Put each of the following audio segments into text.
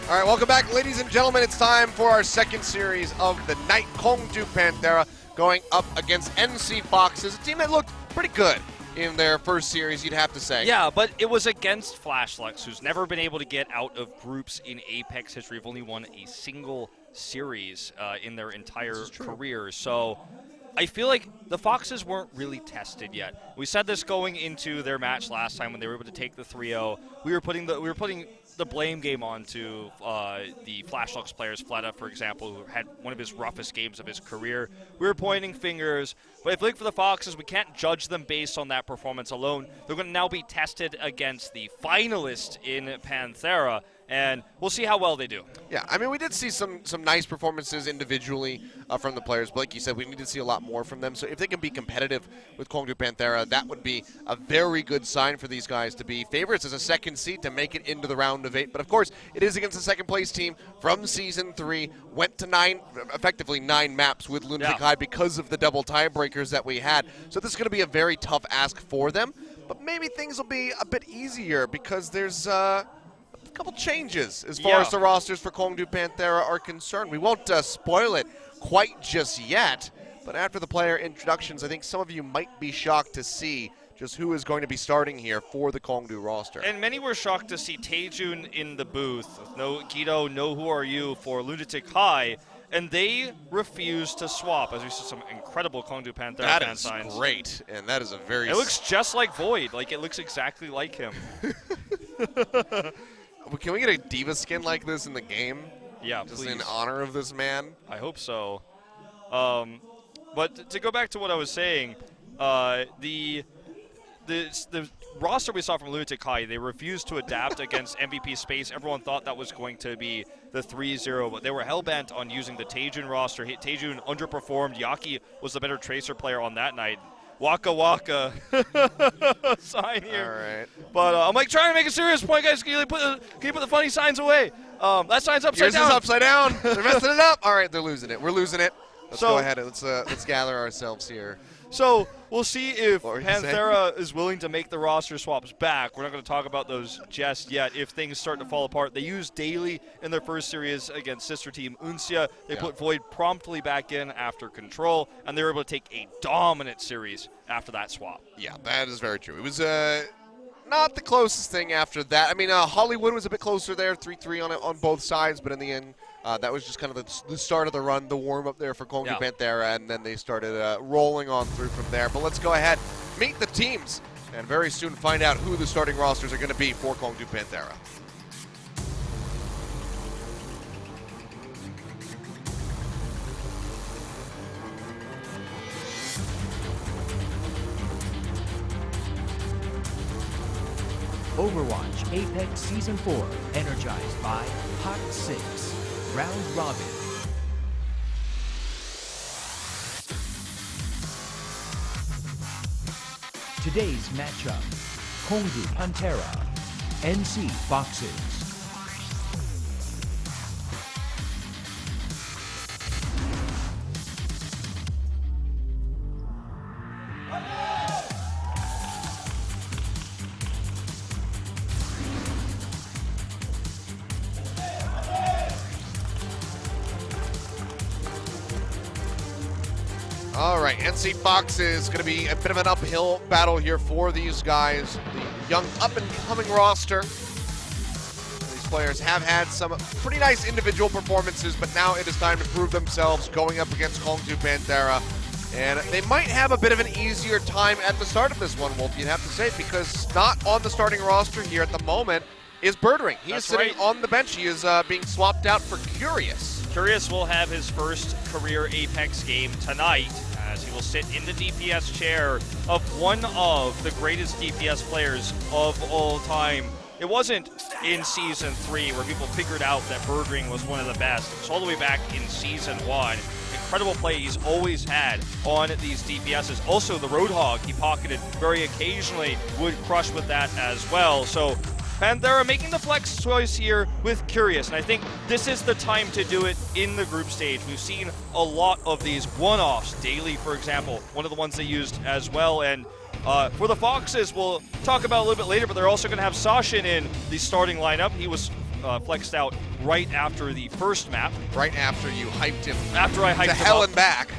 All right, welcome back, ladies and gentlemen. It's time for our second series of the night. Kongju Panthera going up against NC Foxes, a team that looked pretty good in their first series, you'd have to say. Yeah, but it was against Flashlex, who's never been able to get out of groups in Apex history. Have only won a single series in their entire career. So I feel like the Foxes weren't really tested yet. We said this going into their match last time when they were able to take the 3-0. We were putting the blame game onto the Flashlex players. Fleta, for example, who had one of his roughest games of his career. We were pointing fingers, but I feel like for the Foxes, we can't judge them based on that performance alone. They're going to now be tested against the finalist in Panthera, and we'll see how well they do. Yeah, I mean, we did see some nice performances individually from the players, but like you said, we need to see a lot more from them. So if they can be competitive with Kongju Panthera, that would be a very good sign for these guys to be favorites as a second seed to make it into the round of 8. But of course, it is against the second place team from Season 3, went to effectively nine maps with Lunatic High because of the double tiebreakers that we had. So this is going to be a very tough ask for them, but maybe things will be a bit easier because there's a couple changes as far as the rosters for Kongju Panthera are concerned. We won't spoil it quite just yet, but after the player introductions, I think some of you might be shocked to see just who is going to be starting here for the Kongju roster. And many were shocked to see Taejun in the booth. No Guido, no Who Are You for Lunatic High, and they refused to swap, as we see some incredible Kongju Panthera fan signs. That is great, and that is a very... It looks just like Void. Like, it looks exactly like him. Can we get a Diva skin like this in the game? Yeah, just please. in honor of this man? I hope so. But to go back to what I was saying, the roster we saw from Lunatic High, they refused to adapt against MVP Space. Everyone thought that was going to be the 3-0, but they were hell-bent on using the Taejun roster. Taejun underperformed. Yaki was the better Tracer player on that night. Waka Waka sign here. All right. But I'm like trying to make a serious point, guys. Can you put the funny signs away? That sign's upside down. Yours is upside down. They're messing it up. All right, they're losing it. We're losing it. Let's go ahead. Let's gather ourselves here. So we'll see if Panthera is willing to make the roster swaps back. We're not going to talk about those just yet. If things start to fall apart, they used Daily in their first series against sister team Uncia. They put Void promptly back in after Control, and they were able to take a dominant series after that swap. Yeah, that is very true. It was not the closest thing after that. I mean, Hollywood was a bit closer there, 3-3 on both sides, but in the end, that was just kind of the start of the run, the warm-up there for Kongju Panthera, and then they started rolling on through from there. But let's go ahead, meet the teams, and very soon find out who the starting rosters are going to be for Kongju Panthera. Overwatch Apex Season 4, energized by Hot 6, Round Robin. Today's matchup, Kongju Panthera, NC Foxes. All right, NC Foxes is going to be a bit of an uphill battle here for these guys. The young up-and-coming roster. These players have had some pretty nice individual performances, but now it is time to prove themselves going up against Kongju Panthera. And they might have a bit of an easier time at the start of this one, Wolf, you'd have to say, because not on the starting roster here at the moment is Birdring. He is sitting on the bench. He is being swapped out for Curious. Curious will have his first career Apex game tonight, as he will sit in the DPS chair of one of the greatest DPS players of all time. It wasn't in Season 3 where people figured out that Birdring was one of the best. It was all the way back in Season 1. Incredible play he's always had on these DPSs. Also, the Roadhog he pocketed very occasionally would crush with that as well. So Panthera making the flex choice here with Curious, and I think this is the time to do it in the group stage. We've seen a lot of these one-offs. Daily, for example, one of the ones they used as well, and for the Foxes, we'll talk about a little bit later, but they're also going to have Sashin in the starting lineup. He was flexed out right after the first map. Right after you hyped him After I hyped to him hell up. and back.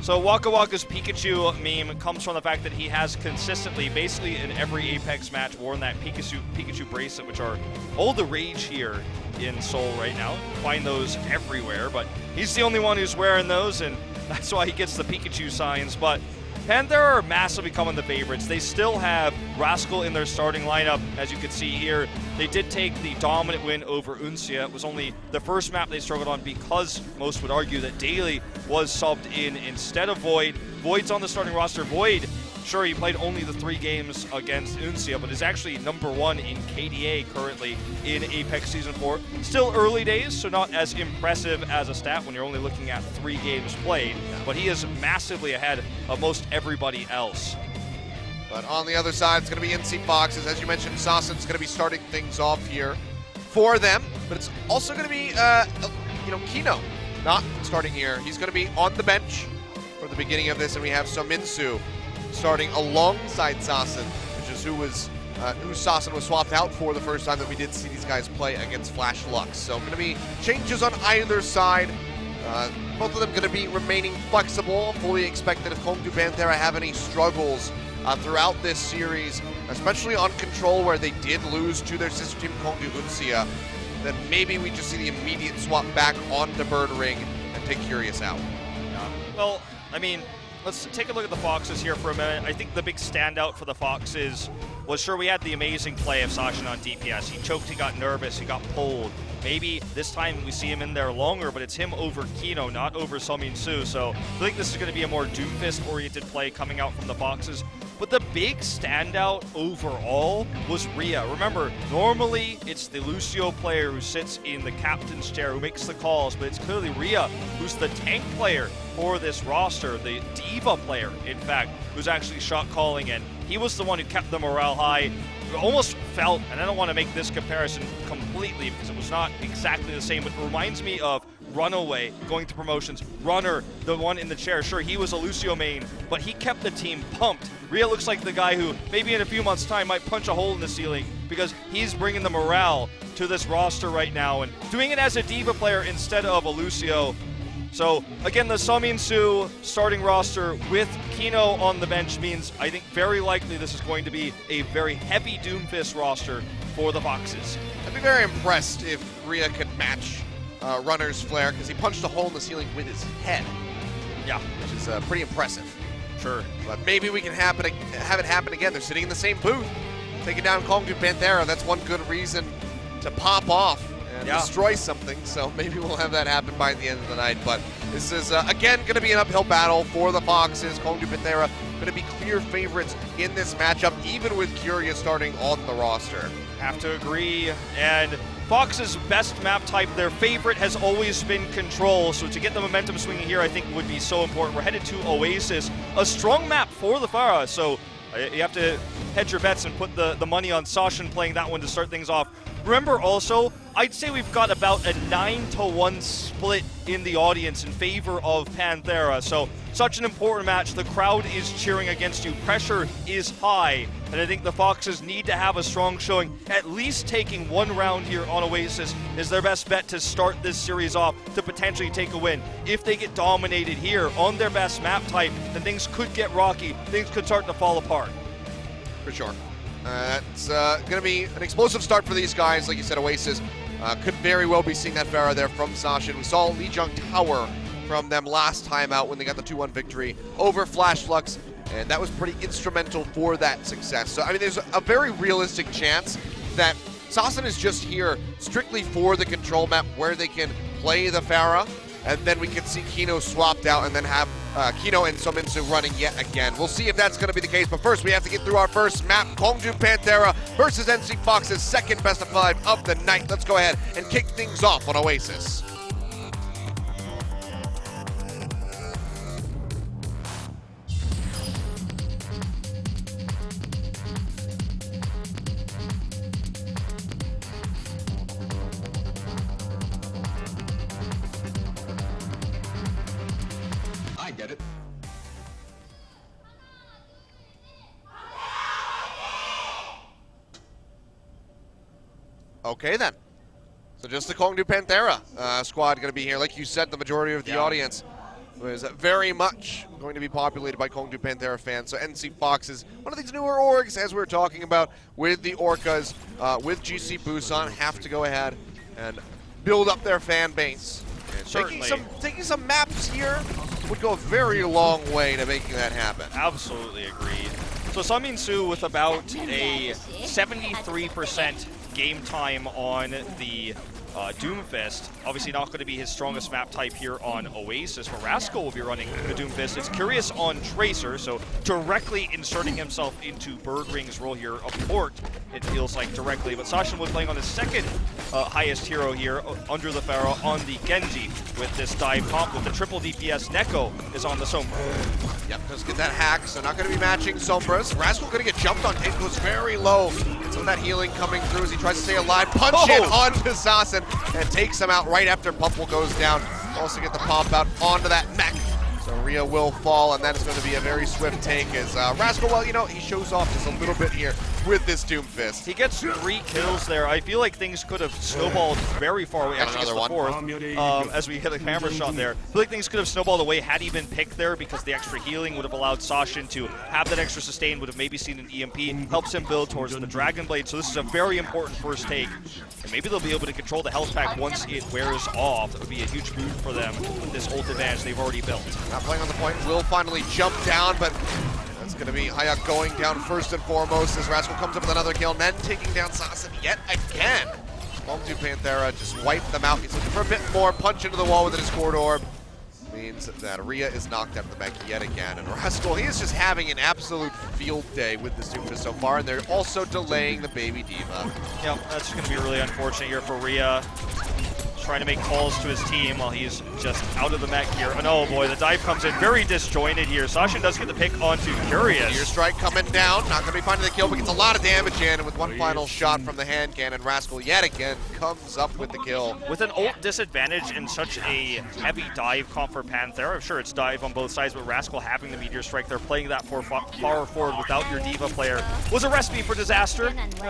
So Waka Waka's Pikachu meme comes from the fact that he has consistently, basically in every Apex match, worn that Pikachu bracelet, which are all the rage here in Seoul right now. Find those everywhere, but he's the only one who's wearing those, and that's why he gets the Pikachu signs. But Panthera are massively becoming the favorites. They still have Rascal in their starting lineup, as you can see here. They did take the dominant win over Uncia. It was only the first map they struggled on because most would argue that Daly was subbed in instead of Void. Void's on the starting roster. Void, sure, he played only the 3 games against Uncia, but is actually #1 in KDA currently in Apex Season 4. Still early days, so not as impressive as a stat when you're only looking at 3 games played, but he is massively ahead of most everybody else. But on the other side, it's going to be NC Foxes. As you mentioned, Sassen's going to be starting things off here for them, but it's also going to be, Kino not starting here. He's going to be on the bench for the beginning of this, and we have Sominsu starting alongside Sassen, which is who Sassen was swapped out for the first time that we did see these guys play against Flash Lux. So going to be changes on either side. Both of them going to be remaining flexible. Fully expect that if Kongdu Panthera have any struggles throughout this series, especially on Control where they did lose to their sister team Kongdu Uncia, then maybe we just see the immediate swap back onto Bird Ring and take Curious out. Well, I mean, let's take a look at the Foxes here for a minute. I think the big standout for the Foxes was, sure, we had the amazing play of Sashin on DPS. He choked, he got nervous, he got pulled. Maybe this time we see him in there longer, but it's him over Kino, not over Somin Su. So I think this is going to be a more Doomfist-oriented play coming out from the Foxes. But the big standout overall was Rhea. Remember, normally it's the Lucio player who sits in the captain's chair who makes the calls, but it's clearly Rhea who's the tank player for this roster, the diva player, in fact, who's actually shot calling, and he was the one who kept the morale high. It almost felt, and I don't want to make this comparison completely because it was not exactly the same, but it reminds me of Runaway going to promotions. Runner, the one in the chair, sure, he was a Lucio main, but he kept the team pumped. Rhea looks like the guy who maybe in a few months' time might punch a hole in the ceiling because he's bringing the morale to this roster right now and doing it as a diva player instead of a Lucio. So again, the Somin Su starting roster with Kino on the bench means I think very likely this is going to be a very heavy Doomfist roster for the Foxes. I'd be very impressed if Rhea could match Runner's flare because he punched a hole in the ceiling with his head. Yeah, which is pretty impressive. Sure. But maybe we can have it happen again. They're sitting in the same booth, taking down Kongdu Panthera. That's one good reason to pop off and destroy something, so maybe we'll have that happen by the end of the night. But this is, again, going to be an uphill battle for the Foxes. Kongdu Panthera going to be clear favorites in this matchup, even with Curious starting on the roster. Have to agree. And Fox's best map type, their favorite, has always been Control, so to get the momentum swinging here I think would be so important. We're headed to Oasis, a strong map for the Farah, so you have to hedge your bets and put the money on Sashin playing that one to start things off. Remember also, I'd say we've got about a 9-1 split in the audience in favor of Panthera, so such an important match. The crowd is cheering against you. Pressure is high, and I think the Foxes need to have a strong showing. At least taking one round here on Oasis is their best bet to start this series off to potentially take a win. If they get dominated here on their best map type, then things could get rocky. Things could start to fall apart. For sure. It's going to be an explosive start for these guys. Like you said, Oasis could very well be seeing that Farah there from Sashin. We saw Lijiang Tower from them last time out when they got the 2-1 victory over Flash Lux, and that was pretty instrumental for that success. So, I mean, there's a very realistic chance that Sassin is just here strictly for the Control map where they can play the Farah, and then we can see Kino swapped out and then have Kino and Sominsu running yet again. We'll see if that's going to be the case, but first we have to get through our first map, Kongdu Panthera versus NC Fox's second best of 5 of the night. Let's go ahead and kick things off on Oasis. Okay then. So just the Kongdu Panthera squad going to be here. Like you said, the majority of the audience was very much going to be populated by Kongdu Panthera fans. So NC Fox is one of these newer orgs, as we were talking about, with the Orcas, with GC Busan, have to go ahead and build up their fan base. And taking some maps here would go a very long way to making that happen. Absolutely agreed. So Sunmin Su with about a 73% game time on the Doomfist. Obviously not going to be his strongest map type here on Oasis, but Rascal will be running the Doomfist. It's Curious on Tracer, so directly inserting himself into Birdwing's role here of port, it feels like directly. But Sasha was playing on his second highest hero here, under the Pharaoh, on the Genji with this dive comp with the triple DPS. Neko is on the Sombra. Yep, does get that hack, so not going to be matching Sombras. Rascal going to get jumped on. Tank goes very low. Some of that healing coming through as he tries to stay alive. Punch in onto Sassen and takes him out right after Pumple goes down. Also get the pump out onto that mech. So Rhea will fall, and that is going to be a very swift take as Rascal, well, you know, he shows off just a little bit here with this Doomfist. He gets 3 kills there. I feel like things could have snowballed very far away. Actually, gets the 4th as we hit a hammer shot there. I feel like things could have snowballed away had he been picked there, because the extra healing would have allowed Sashin to have that extra sustain, would have maybe seen an EMP, helps him build towards the Dragon Blade. So this is a very important first take. And maybe they'll be able to control the health pack once it wears off. That would be a huge boon for them with this ult advantage they've already built. Not playing on the point, will finally jump down, but that's going to be Hayek going down first and foremost as Rascal comes up with another kill, and then taking down Sassen yet again. Kongdu Panthera just wiped them out. He's looking for a bit more, punch into the wall with his Discord Orb. Means that Rhea is knocked out of the mech yet again, and Rascal, he is just having an absolute field day with this Doomfist so far, and they're also delaying the baby diva. Yep, that's going to be really unfortunate here for Rhea. Trying to make calls to his team while he's just out of the mech here. And oh boy, the dive comes in very disjointed here. Sashin does get the pick onto Curious. Meteor Strike coming down, not going to be finding the kill, but gets a lot of damage in, and with one final shot from the hand cannon, Rascal yet again comes up with the kill. With an ult disadvantage in such a heavy dive comp for Panthera, I'm sure it's dive on both sides, but Rascal having the Meteor Strike, they're playing that far forward without your Diva player, was a recipe for disaster,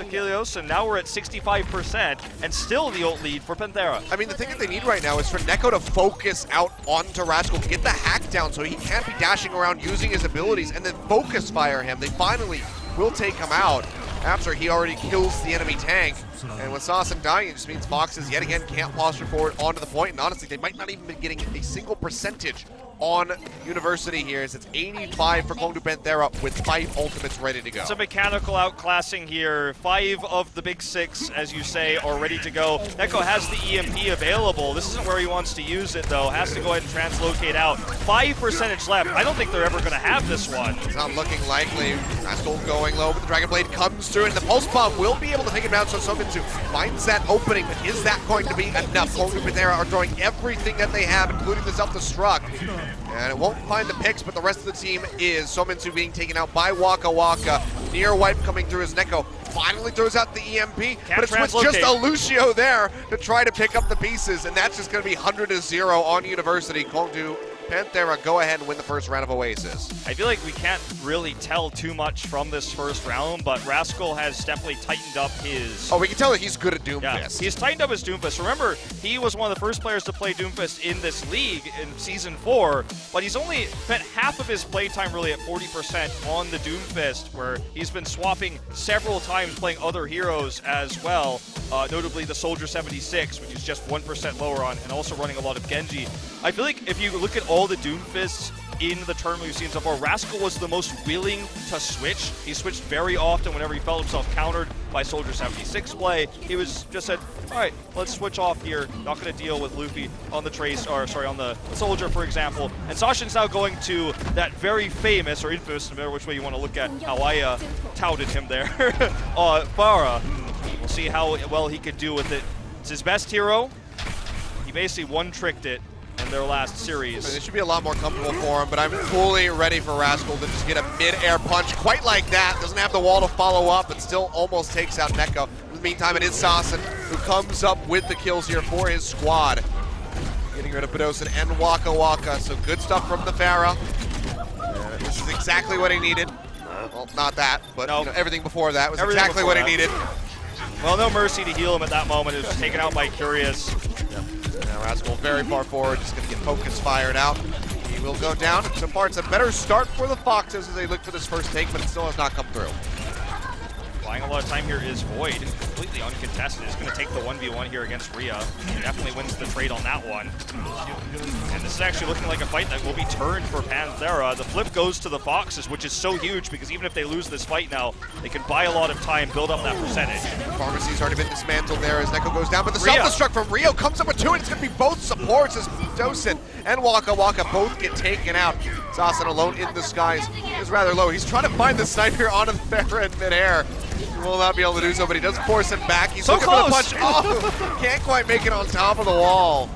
Kilios, and now we're at 65%, and still the ult lead for Panthera. I mean, the thing that they need right now is for Neko to focus out onto Rascal, get the hack down so he can't be dashing around using his abilities, and then focus fire him. They finally will take him out after he already kills the enemy tank. And with Sassen dying, it just means Foxes yet again can't posture forward onto the point, and honestly, they might not even be getting a single percentage on University here, as it's 85 for Kongdu Panthera with 5 ultimates ready to go. It's a mechanical outclassing here. 5 of the big 6, as you say, are ready to go. Neko has the EMP available. This isn't where he wants to use it, though. Has to go ahead and translocate out. 5% left. I don't think they're ever going to have this one. It's not looking likely. Rascal going low, but the Dragon Blade comes through, and the Pulse Bomb will be able to take him down, so Sominsu finds that opening, but is that going to be enough? Kongdu Panthera are throwing everything that they have, including the self-destruct. And it won't find the picks, but the rest of the team is. Sominsu being taken out by Waka Waka. Near wipe coming through as Neko finally throws out the EMP, but it's with just a Lucio there to try to pick up the pieces, and that's just going to be 100-0 on University. Kongdu Panthera go ahead and win the first round of Oasis. I feel like we can't really tell too much from this first round, but Rascal has definitely tightened up his... Oh, we can tell that he's good at Doomfist. Yeah, he's tightened up his Doomfist. Remember, he was one of the first players to play Doomfist in this league in Season 4, but he's only spent half of his playtime really at 40% on the Doomfist, where he's been swapping several times playing other heroes as well, notably the Soldier 76, which is just 1% lower on, and also running a lot of Genji. I feel like if you look at all the Doomfists in the tournament we've seen so far, Rascal was the most willing to switch. He switched very often whenever he felt himself countered by Soldier 76 play. He was just said, all right, let's switch off here. Not going to deal with Luffy on the Trace, or sorry, on the Soldier, for example. And Sashin's now going to that very famous, or infamous, no matter which way you want to look at how I touted him there, Farah. We'll see how well he could do with it. It's his best hero. He basically one-tricked it in their last series. I mean, it should be a lot more comfortable for him, but I'm fully ready for Rascal to just get a mid-air punch quite like that. Doesn't have the wall to follow up, but still almost takes out Neko. In the meantime, it is Sassen who comes up with the kills here for his squad. Getting rid of Bedosin and Waka Waka, so good stuff from the Pharaoh. This is exactly what he needed. Well, not that, but nope. You know, everything before that was exactly what he needed. Well, no mercy to heal him at that moment. It was taken out by Curious. Now Rascal very far forward, just going to get focus fired out. He will go down. So far, it's a better start for the Foxes as they look for this first take, but it still has not come through. Buying a lot of time here is Void, completely uncontested. It's going to take the 1v1 here against Rhea. He definitely wins the trade on that one. And this is actually looking like a fight that will be turned for Panthera. The flip goes to the Foxes, which is so huge because even if they lose this fight now, they can buy a lot of time, build up that percentage. Pharmacy's already been dismantled there as Neko goes down, but the Rhea. self-destruct from Rio comes up with 2, and it's going to be both supports as Dosen and Waka Waka both get taken out. Sasan alone in the skies is rather low. He's trying to find the sniper onto the Panthera in midair. He will not be able to do so, but he does force him back. He's so looking close. for the punch. Oh, can't quite make it on top of the wall.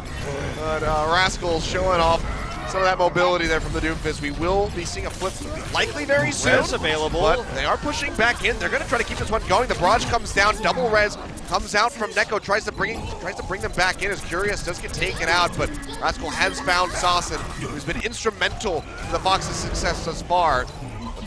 But Rascal showing off some of that mobility there from the Doomfist. We will be seeing a flip likely very soon. Res available. But they are pushing back in. They're going to try to keep this one going. The barrage comes down. Double res comes out from Neko. Tries to bring them back in as Curious does get taken out. But Rascal has found Sasan, who's been instrumental in the Fox's success thus far.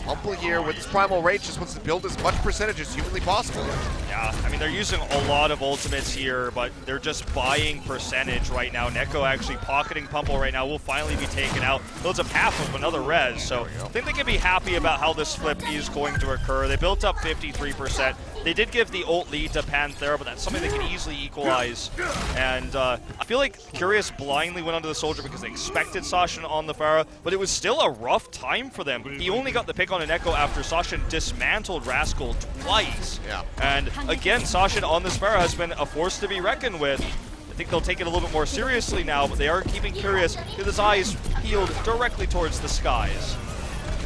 Humble here with his Primal Rage just wants to build as much percentage as humanly possible. Yeah, I mean, they're using a lot of ultimates here, but they're just buying percentage right now. Neko actually pocketing Pumple right now will finally be taken out. Builds up half of another res, so I think they can be happy about how this flip is going to occur. They built up 53%. They did give the ult lead to Panthera, but that's something they can easily equalize. And I feel like Curious blindly went onto the Soldier because they expected Sashin on the Pharah, but it was still a rough time for them. He only got the pick on an Echo after Sashin dismantled Rascal twice. Yeah. And again, Sashin on this Pharah has been a force to be reckoned with. I think they'll take it a little bit more seriously now, but they are keeping Curious with his eyes peeled directly towards the skies.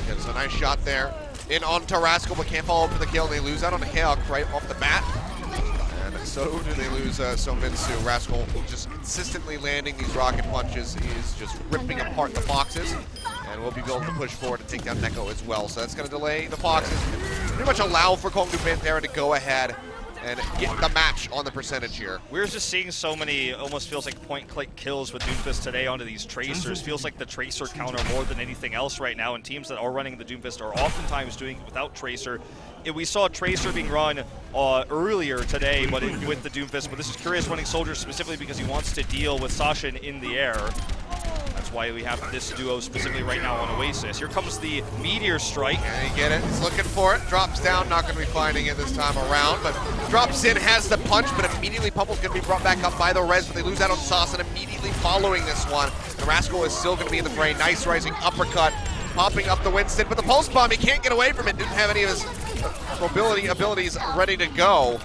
Gets a nice shot there. In onto Rascal, but can't follow up for the kill. They lose out on a Haok right off the bat. And so do they lose Sominsu. Rascal just consistently landing these rocket punches. He's just ripping apart the Foxes. And will be able to push forward and take down Neko as well. So that's going to delay the Foxes. Pretty much allow for Kongdu Panthera to go ahead and get the match on the percentage here. We're just seeing so many, almost feels like point-click kills with Doomfist today onto these Tracers. Feels like the Tracer counter more than anything else right now, and teams that are running the Doomfist are oftentimes doing it without Tracer. We saw Tracer being run earlier today with the Doomfist, but this is Curious running Soldier specifically because he wants to deal with Sashin in the air. That's why we have this duo specifically right now on Oasis. Here comes the Meteor Strike. Yeah, you get it. He's looking for it. Drops down. Not going to be finding it this time around, but drops in, has the punch, but immediately Pumple's going to be brought back up by the res, but they lose out on Sauce, and immediately following this one, the Rascal is still going to be in the fray. Nice rising uppercut, popping up the Winston, but the Pulse Bomb, he can't get away from it. Didn't have any of his mobility abilities ready to go.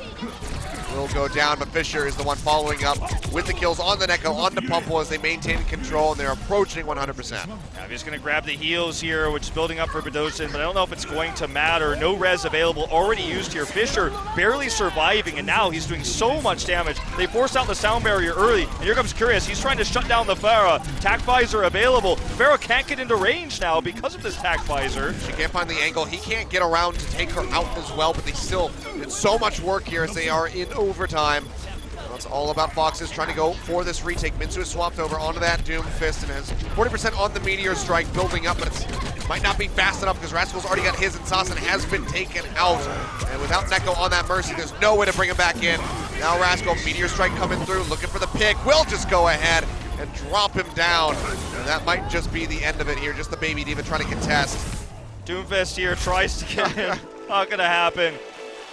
Will go down, but Fisher is the one following up with the kills on the Neko, on the Pumple as they maintain control, and they're approaching 100%. Yeah, he's going to grab the heals here, which is building up for Bedosin, but I don't know if it's going to matter. No res available, already used here. Fisher barely surviving, and now he's doing so much damage. They forced out the sound barrier early, and here comes Curious. He's trying to shut down the Pharah. Tac Visor available. Pharah can't get into range now because of this Tac Visor. She can't find the angle. He can't get around to take her out as well, but they still did so much work here as they are in overtime. It's all about Foxes trying to go for this retake. Minsu is swapped over onto that Doom Fist and has 40% on the Meteor Strike building up, but it might not be fast enough because Rascal's already got his and Sasan has been taken out. And without Neko on that Mercy, there's no way to bring him back in. Now Rascal, Meteor Strike coming through, looking for the pick. Will just go ahead and drop him down. And that might just be the end of it here, just the Baby Diva trying to contest. Doomfist here tries to get him. Not going to happen.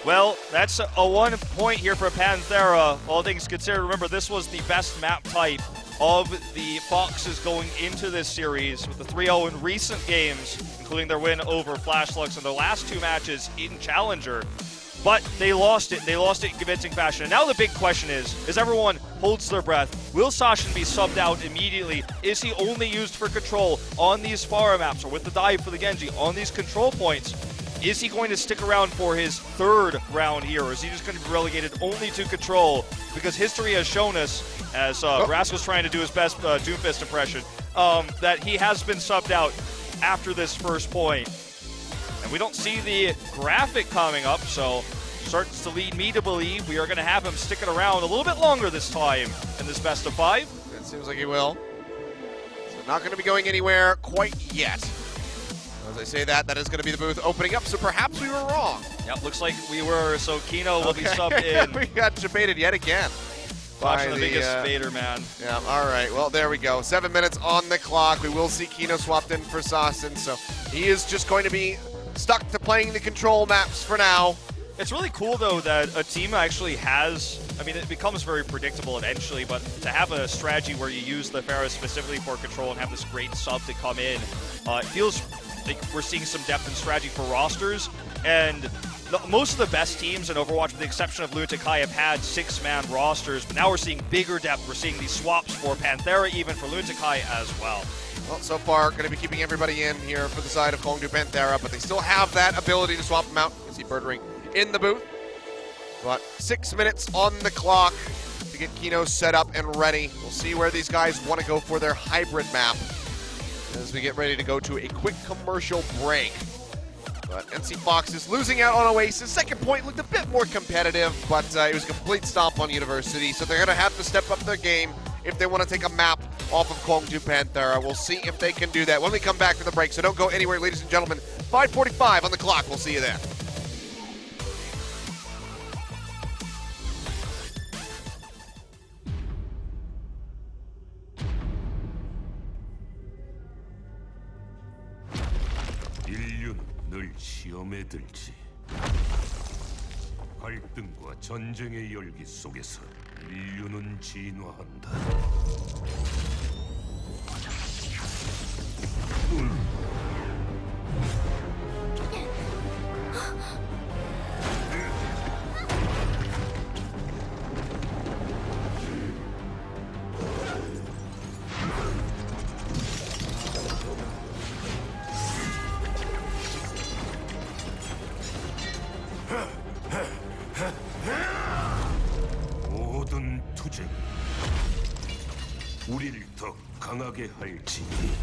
Well, that's a 1 point here for Panthera, all things considered. Remember, this was the best map type of the Foxes going into this series with the 3-0 in recent games, including their win over Flashlux in their last 2 matches in Challenger. But they lost it. They lost it in convincing fashion. And now the big question is, as everyone holds their breath, will Sashin be subbed out immediately? Is he only used for control on these Pharah maps or with the dive for the Genji on these control points? Is he going to stick around for his 3rd round here, or is he just going to be relegated only to control? Because history has shown us, as Rascal's trying to do his best Doomfist impression, that he has been subbed out after this first point. And we don't see the graphic coming up, so starts to lead me to believe we are going to have him sticking around a little bit longer this time in this best of 5. It seems like he will. So not going to be going anywhere quite yet. As I say that, that is going to be the booth opening up, so perhaps we were wrong. Yep, looks like we were, so Kino will be subbed in. We got debated yet again. Watching the biggest Vader, man. Yeah, all right. Well, there we go. 7 minutes on the clock. We will see Kino swapped in for Sassen, so he is just going to be stuck to playing the control maps for now. It's really cool, though, that a team actually has, I mean, it becomes very predictable eventually, but to have a strategy where you use the Pharah specifically for control and have this great sub to come in, it feels like we're seeing some depth in strategy for rosters, and most of the best teams in Overwatch, with the exception of Lunatic High, have had 6-man rosters, but now we're seeing bigger depth. We're seeing these swaps for Panthera, even for Lunatic High as well. Well, so far, going to be keeping everybody in here for the side of Kongdu Panthera, but they still have that ability to swap them out. You see Birdring in the booth. But 6 minutes on the clock to get Kino set up and ready. We'll see where these guys want to go for their hybrid map as we get ready to go to a quick commercial break. But NC Fox is losing out on Oasis. Second point looked a bit more competitive, but it was a complete stomp on University, so they're going to have to step up their game if they want to take a map off of Kongdu Panthera. We'll see if they can do that when we come back from the break, so don't go anywhere, ladies and gentlemen. 5:45 on the clock. We'll see you there. 늘 시험에 들지. 갈등과 전쟁의 열기 속에서 인류는 진화한다. 모든 투쟁 우리를 더 강하게 할지니.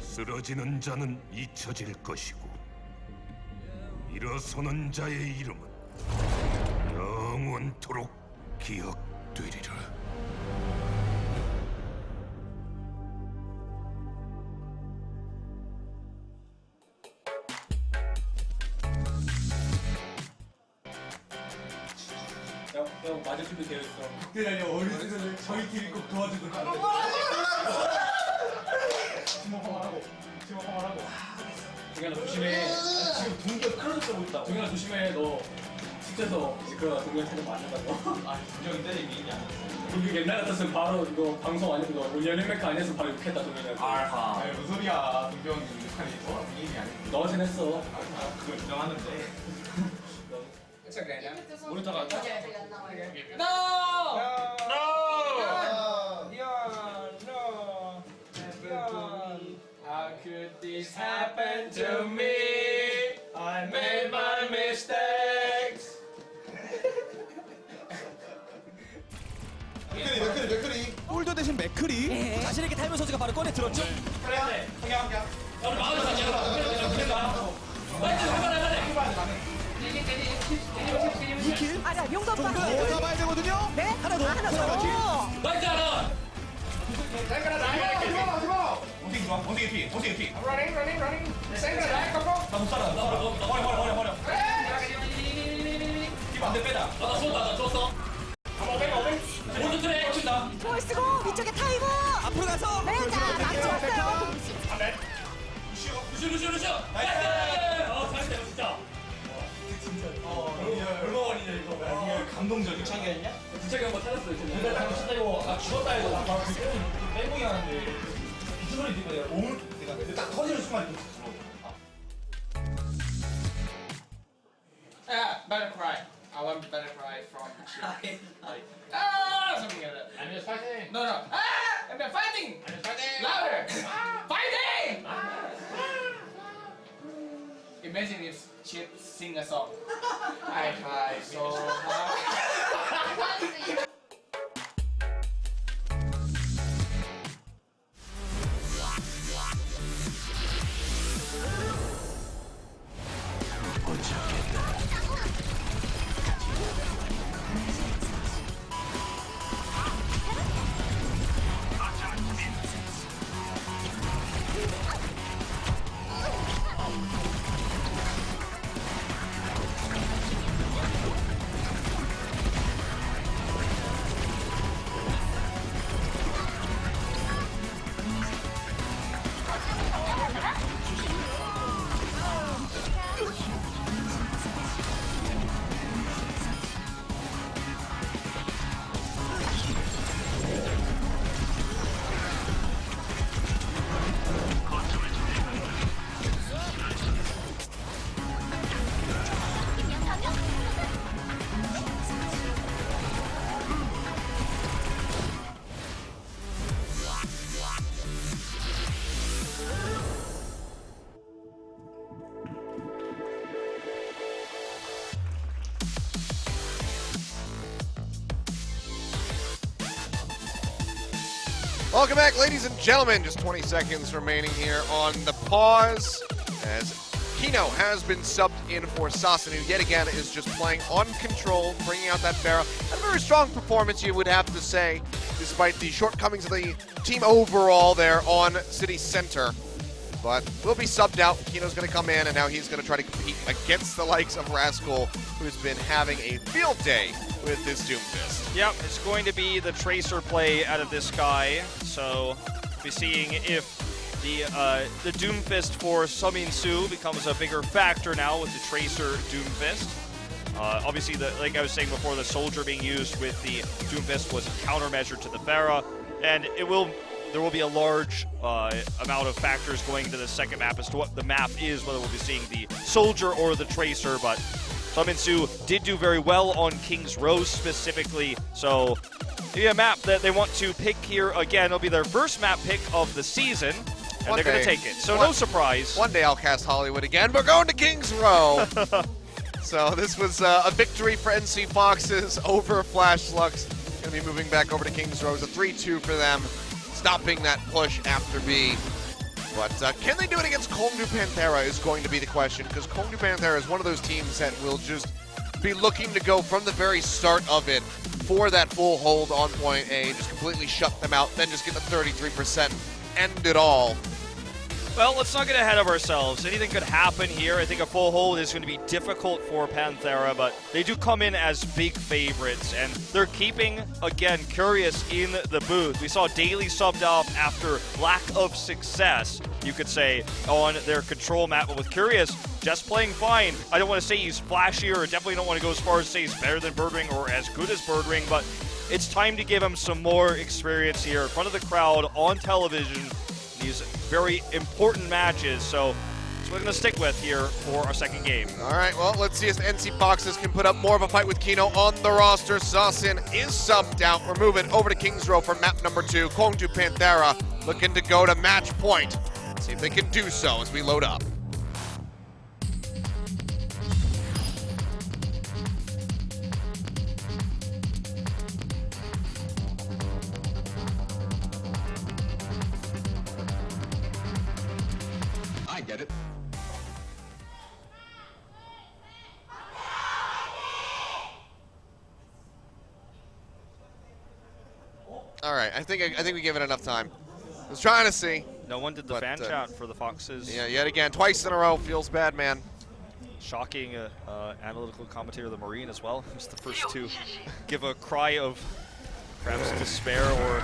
쓰러지는 자는 잊혀질 것이고 일어서는 자의 이름은 영원토록 기억되리라. 형 맞을 준비 되어 있어. 그때 아니야 어린이들을 저희 팀이 꼭 도와주는 거. 심호흡하라고. 동현아 조심해. 지금 동현 클로즈 보고 있다. 동현아 조심해. 너 숙제에서 이제 그 동현 태도 맞는다고. 아 동현이 때리 미인이 아니었어. 우리 옛날 같았으면 바로 이거 방송 아니고 너 우리 연예맥카 안 했으면 바로 욕했다 동현이한테. 알파. 아니 무슨 소리야. 동병이 욕하니 너 미인이 아니고. 너 어제 했어. 그걸 인정하는데. 모니터가 How could this happen to me? I made my mistakes. 맥크리. 홀더 대신 맥크리 자신에게 닮은 선수가 바로 꺼내 들었죠. 그래. 성향. 우리 마음을 가지고. 이킬 아니야, 용도 오빠. 더 잡아야 되거든요. 네? 하나 더. 하나 더. 나이스 하나. 원숭이 피. 나못 살아. 버려. 반대 빼다. 나 줬어. 오른쪽 트랙 친다. 볼 쓰고 위쪽에 타이머. 앞으로 가서 네, 자, 낙지 왔어요. 루시오. 나이스. 잘했다 진짜. 얼마 걸리냐 이거. 감동적이야. 창이었냐? 부착이 한번 찾았어요. 근데 나 진짜고 아 죽었다 해도 나 바로 뺑뺑이 하는데 무슨 소리 듣고 내가 몸을 내가 딱 터지는 순간 이렇게 들어. better cry. I want better cry from like something like that. I'm just fighting. No. I'm fighting. I'm just fighting. Louder. Fighting. Imagine if she sing a song. I cry so hard. Welcome back, ladies and gentlemen. Just 20 seconds remaining here on the pause as Kino has been subbed in for Sasin, who yet again is just playing on control, bringing out that Pharah. A very strong performance, you would have to say, despite the shortcomings of the team overall there on City Center. But will be subbed out. Kino's going to come in, and now he's going to try to compete against the likes of Rascal, who's been having a field day with this Doomfist. Yep, it's going to be the Tracer play out of this guy. So we'll be seeing if the Doomfist for Sumin-Su becomes a bigger factor now with the Tracer Doomfist. Obviously, like I was saying before, the Soldier being used with the Doomfist was a countermeasure to the Pharah, and there will be a large amount of factors going into the second map as to what the map is, whether we'll be seeing the Soldier or the Tracer, but Sumin-Su did do very well on King's Row specifically, so maybe a map that they want to pick here again. It'll be their first map pick of the season, and they're going to take it. So no surprise. One day I'll cast Hollywood again. We're going to King's Row. So this was a victory for NC Foxes over Flash Lux. Going to be moving back over to King's Row. It's a 3-2 for them, stopping that push after B. But can they do it against Kongdu Panthera is going to be the question, because Kongdu Panthera is one of those teams that will just be looking to go from the very start of it for that full hold on point A, just completely shut them out, then just get the 33%, end it all. Well, let's not get ahead of ourselves. Anything could happen here. I think a full hold is going to be difficult for Panthera, but they do come in as big favorites, and they're keeping, again, Curious in the booth. We saw Daily subbed off after lack of success, you could say, on their control map, but with Curious just playing fine. I don't want to say he's flashy, or definitely don't want to go as far as say he's better than Birdwing or as good as Birdwing, but it's time to give him some more experience here in front of the crowd on television. These very important matches, so that's what we're going to stick with here for our second game. All right, well, let's see if NC Foxes can put up more of a fight with Kino on the roster. Sasin is subbed out. We're moving over to King's Row for map number 2. Kongdu Panthera looking to go to match point. See if they can do so as we load up. Get it? All right, I think we gave it enough time. I was trying to see. No one did the fan chat for the Foxes. Yeah, yet again, twice in a row. Feels bad, man. Shocking analytical commentator of the Marine as well. He was the first to give a cry of perhaps despair or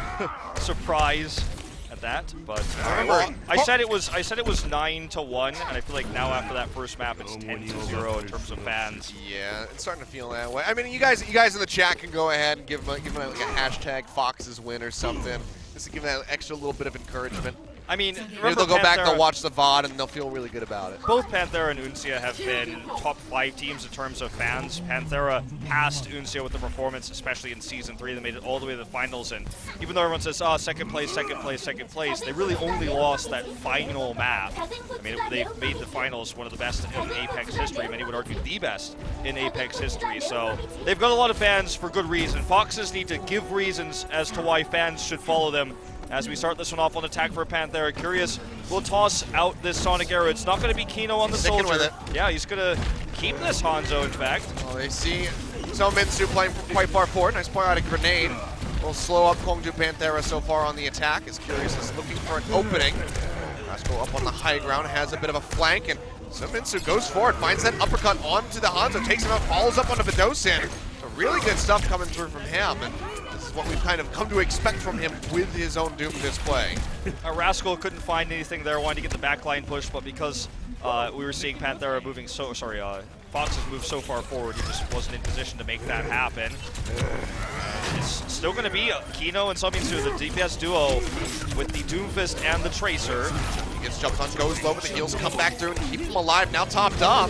surprise at that, but remember, I said it was 9-1, and I feel like now after that first map, it's 10-0 in terms of fans. Yeah, it's starting to feel that way. I mean, you guys in the chat can go ahead and give them like a hashtag Foxes win or something, just to give that extra little bit of encouragement. I mean, Maybe remember they'll go back, Panthera- they'll watch the VOD, and they'll feel really good about it. Both Panthera and Uncia have been top 5 teams in terms of fans. Panthera passed Uncia with the performance, especially in Season 3. They made it all the way to the finals, and even though everyone says, oh, second place, they really only lost that final map. I mean, they made the finals one of the best in Apex history. Many would argue the best in Apex history. So they've got a lot of fans for good reason. Foxes need to give reasons as to why fans should follow them. As we start this one off on attack for Panthera, Curious will toss out this Sonic arrow. It's not going to be Kino on the Sticking soldier. with it. Yeah, he's going to keep this Hanzo, in fact. Well, they see Minsu playing quite far forward. Nice point out a grenade. Will slow up Kongju Panthera so far on the attack, as Curious is looking for an opening. Rascal up on the high ground, has a bit of a flank, and Minsu goes forward, finds that uppercut onto the Hanzo, takes him out, follows up onto Vidosin. So really good stuff coming through from him, and this is what we've kind of come to expect from him with his own Doom display. Rascal couldn't find anything there, wanted to get the backline push, but because we were seeing Panthera moving Foxes move so far forward, he just wasn't in position to make that happen. It's still going to be Kino and Minsu, the DPS duo with the Doomfist and the Tracer. He gets jumped on, goes low, but the heals come back through and keep him alive, now topped up.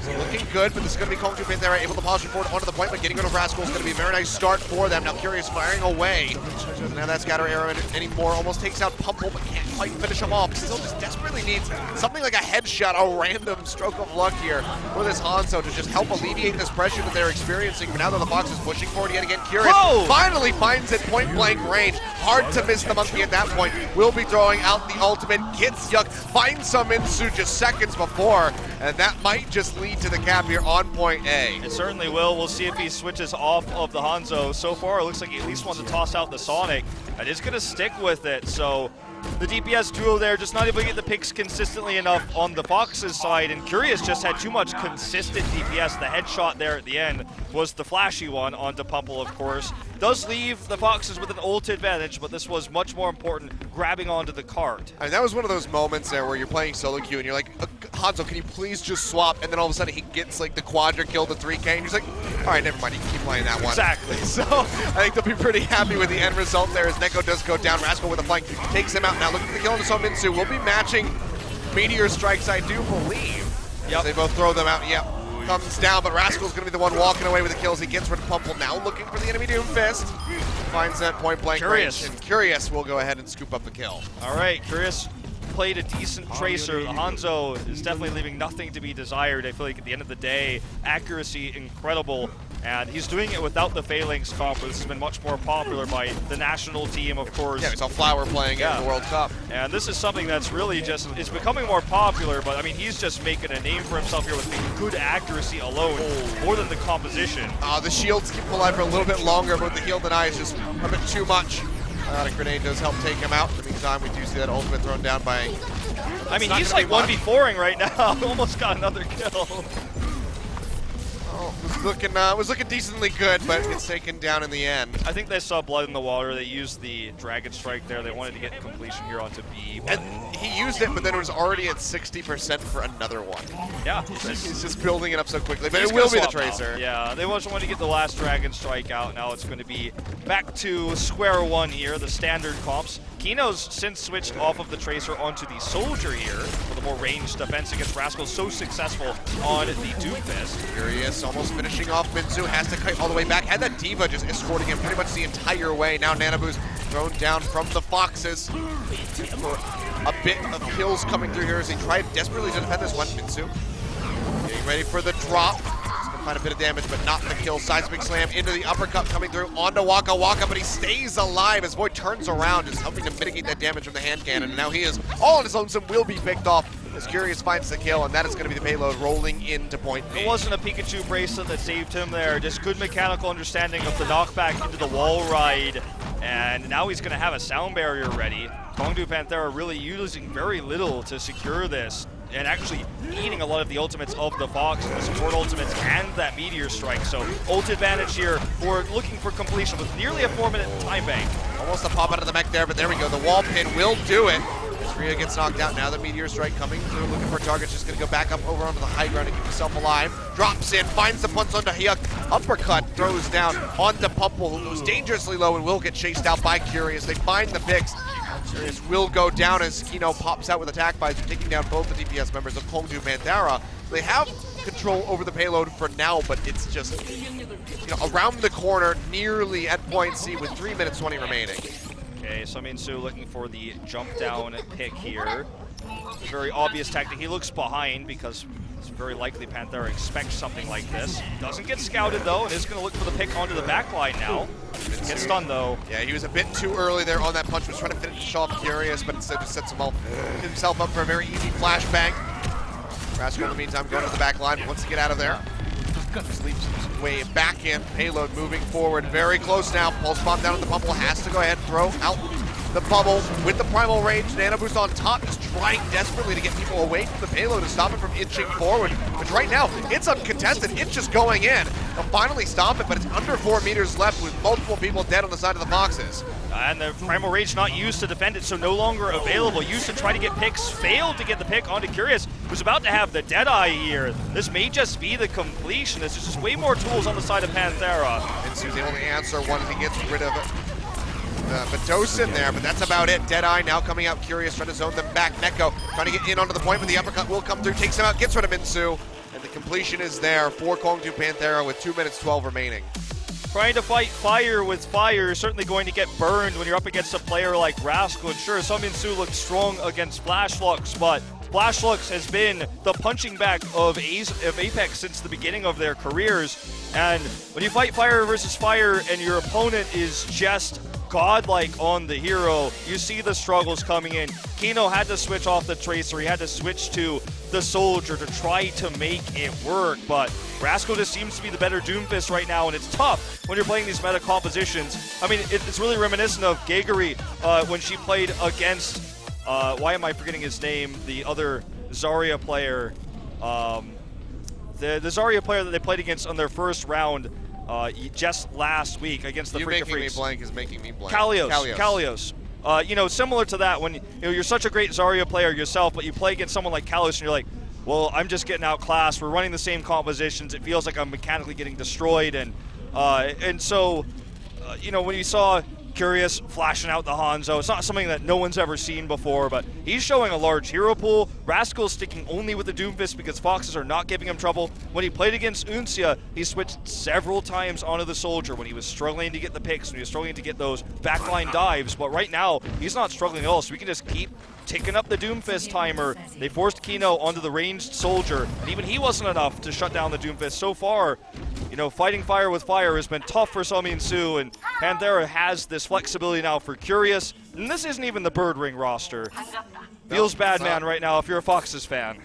So looking good, but this is going to be Kongju Panthera able to posture forward onto the point, but getting rid of Rascal is going to be a very nice start for them. Now Curious firing away. Doesn't have that scatter arrow anymore, almost takes out Pumple, but can't quite finish him off. Still just desperately needs something like a headshot, a random stroke of luck here for this Hanzo to just help alleviate this pressure that they're experiencing. But now that the Fox is pushing forward yet again, Curious finally finds it point blank range. Hard to miss the monkey at that point. Will be throwing out the ultimate, gets Yuck, finds Minsu just seconds before, and that might just lead to the cap here on point A. It certainly will. We'll see if he switches off of the Hanzo. So far, it looks like he at least wants to toss out the Sonic, and is going to stick with it. So the DPS duo there just not able to get the picks consistently enough on the Fox's side, and Curious just had too much consistent DPS. The headshot there at the end was the flashy one onto Pumple, of course. Does leave the Foxes with an ult advantage, but this was much more important, grabbing onto the cart. I mean, that was one of those moments there where you're playing solo queue and you're like, Hanzo, can you please just swap? And then all of a sudden he gets like the quadra kill, the 3K, and he's like, all right, never mind, you can keep playing that one. Exactly. So I think they'll be pretty happy with the end result there as Neko does go down. Rascal with a flank takes him out. Now looking for the kill on Minsu. Will be matching Meteor Strikes, I do believe. Yep. They both throw them out. Yep. Comes down, but Rascal's going to be the one walking away with the kills. He gets rid of Pumple, now looking for the enemy Doomfist. Finds that point blank Curious. range, and Curious will go ahead and scoop up the kill. All right, Curious played a decent Tracer. Hanzo is definitely leaving nothing to be desired. I feel like at the end of the day, accuracy incredible, and he's doing it without the Phalanx comp, which has been much more popular by the national team, of course. Yeah, we saw Flower playing in the World Cup. And this is something that's really just, it's becoming more popular, but I mean, he's just making a name for himself here with the good accuracy alone, more than the composition. The shields keep him alive for a little bit longer, but the heal deny is just a bit too much. The grenade does help take him out. In the meantime, we do see that ultimate thrown down by... I mean, he's like 1v4ing right now. Almost got another kill. Oh, was looking decently good, but it's taken down in the end. I think they saw blood in the water. They used the Dragon Strike there. They wanted to get completion here onto B. And he used it, but then it was already at 60% for another one. Yeah. He's just building it up so quickly, but it will be the Tracer. Now. Yeah, they just wanted to get the last Dragon Strike out. Now it's going to be back to square one here, the standard comps. Kino's since switched off of the Tracer onto the Soldier here with a more ranged defense against Rascal. So successful on the Doomfist. Curious, almost finishing off Minsu, has to kite all the way back. Had that Diva just escorting him pretty much the entire way. Now Nanaboo's thrown down from the Foxes. For a bit of kills coming through here as they try desperately to defend this one. Minsu getting ready for the drop. Find a bit of damage, but not the kill. Seismic Slam into the uppercut coming through onto Waka Waka, but he stays alive as Void turns around, just helping to mitigate that damage from the hand cannon. And now he is all on his lonesome, will be picked off as Curious finds the kill, and that is going to be the payload rolling into point B. It wasn't a Pikachu bracelet that saved him there, just good mechanical understanding of the knockback into the wall ride. And now he's going to have a sound barrier ready. Kongju Panthera really using very little to secure this, and actually eating a lot of the ultimates of the Fox, the support ultimates, and that Meteor Strike. So ult advantage here for looking for completion with nearly a 4-minute time bank. Almost a pop out of the mech there, but there we go. The wall pin will do it. Rhea gets knocked out. Now the Meteor Strike coming through, looking for targets. Just going to go back up over onto the high ground and keep himself alive. Drops in, finds the punch onto Hyuk. Uppercut, throws down onto Pumple, who goes dangerously low and will get chased out by Curious. They find the picks. Curious will go down as Kino pops out with attack visor, taking down both the DPS members of Kongju Panthera. They have control over the payload for now, but it's just around the corner, nearly at point C with 3 minutes 20 remaining. Okay, so Minsu looking for the jump down pick here. Very obvious tactic. He looks behind because it's very likely Panthera expects something like this. Doesn't get scouted though, and is going to look for the pick onto the back line now. Gets stunned though. Yeah, he was a bit too early there on that punch. Was trying to finish off Curious, but instead just sets himself up for a very easy flashbang. Rascal in the meantime going to the back line, but wants to get out of there. Sleeps his way back in. Payload moving forward. Very close now. Pulse bomb down at the bubble. Has to go ahead and throw out the bubble with the primal rage. Nano boost on top. Just trying desperately to get people away from the payload to stop it from inching forward. But right now, it's uncontested. It's just going in. They'll finally stop it, but it's under 4 meters left with multiple people dead on the side of the Foxes. And the Primal Rage not used to defend it, so no longer available. Used to try to get picks, failed to get the pick onto Curious, who's about to have the Deadeye here. This may just be the completion. There's just way more tools on the side of Panthera. And Sue's the only answer once he gets rid of Badosin there, but that's about it. Deadeye now coming out Curious, trying to zone them back. Neko trying to get in onto the point, but the uppercut will come through, takes him out, gets rid of Minsu, and the completion is there for Kongju Panthera with 2 minutes 12 remaining. Trying to fight fire with fire is certainly going to get burned when you're up against a player like Rascal. And sure, Minsu looks strong against Flashlucks, but Flashlucks has been the punching bag of Apex since the beginning of their careers. And when you fight fire versus fire and your opponent is just godlike on the hero, you see the struggles coming in. Kino had to switch off the Tracer, he had to switch to the Soldier to try to make it work, but Rascal just seems to be the better Doomfist right now, and it's tough when you're playing these meta compositions. I mean, it's really reminiscent of Gegari when she played against, why am I forgetting his name, the other Zarya player, the Zarya player that they played against on their first round just last week against the Freak of Freaks. Making me blank. Kalios. Similar to that, when you're such a great Zarya player yourself, but you play against someone like Kalios and you're like, well, I'm just getting outclassed. We're running the same compositions. It feels like I'm mechanically getting destroyed, and so when you saw Curious flashing out the Hanzo, it's not something that no one's ever seen before, but he's showing a large hero pool. Rascal's sticking only with the Doomfist because Foxes are not giving him trouble. When he played against Uncia, he switched several times onto the Soldier when he was struggling to get the picks, when he was struggling to get those backline dives, but right now, he's not struggling at all, so we can just keep ticking up the Doomfist timer. They forced Kino onto the ranged Soldier, and even he wasn't enough to shut down the Doomfist. So far, fighting fire with fire has been tough for Minsu, and Panthera has this flexibility now for Curious. And this isn't even the Bird Ring roster. Feels bad, man, right now if you're a Foxes fan.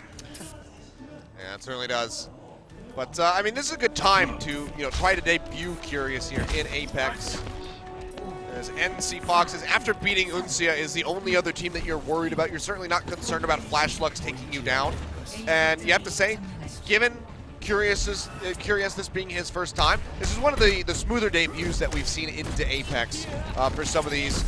Yeah, it certainly does. But, this is a good time to, try to debut Curious here in Apex. As NC Foxes, after beating Uncia, is the only other team that you're worried about. You're certainly not concerned about Flashlucks taking you down. And you have to say, given Curious this being his first time, this is one of the smoother debuts that we've seen into Apex for some of these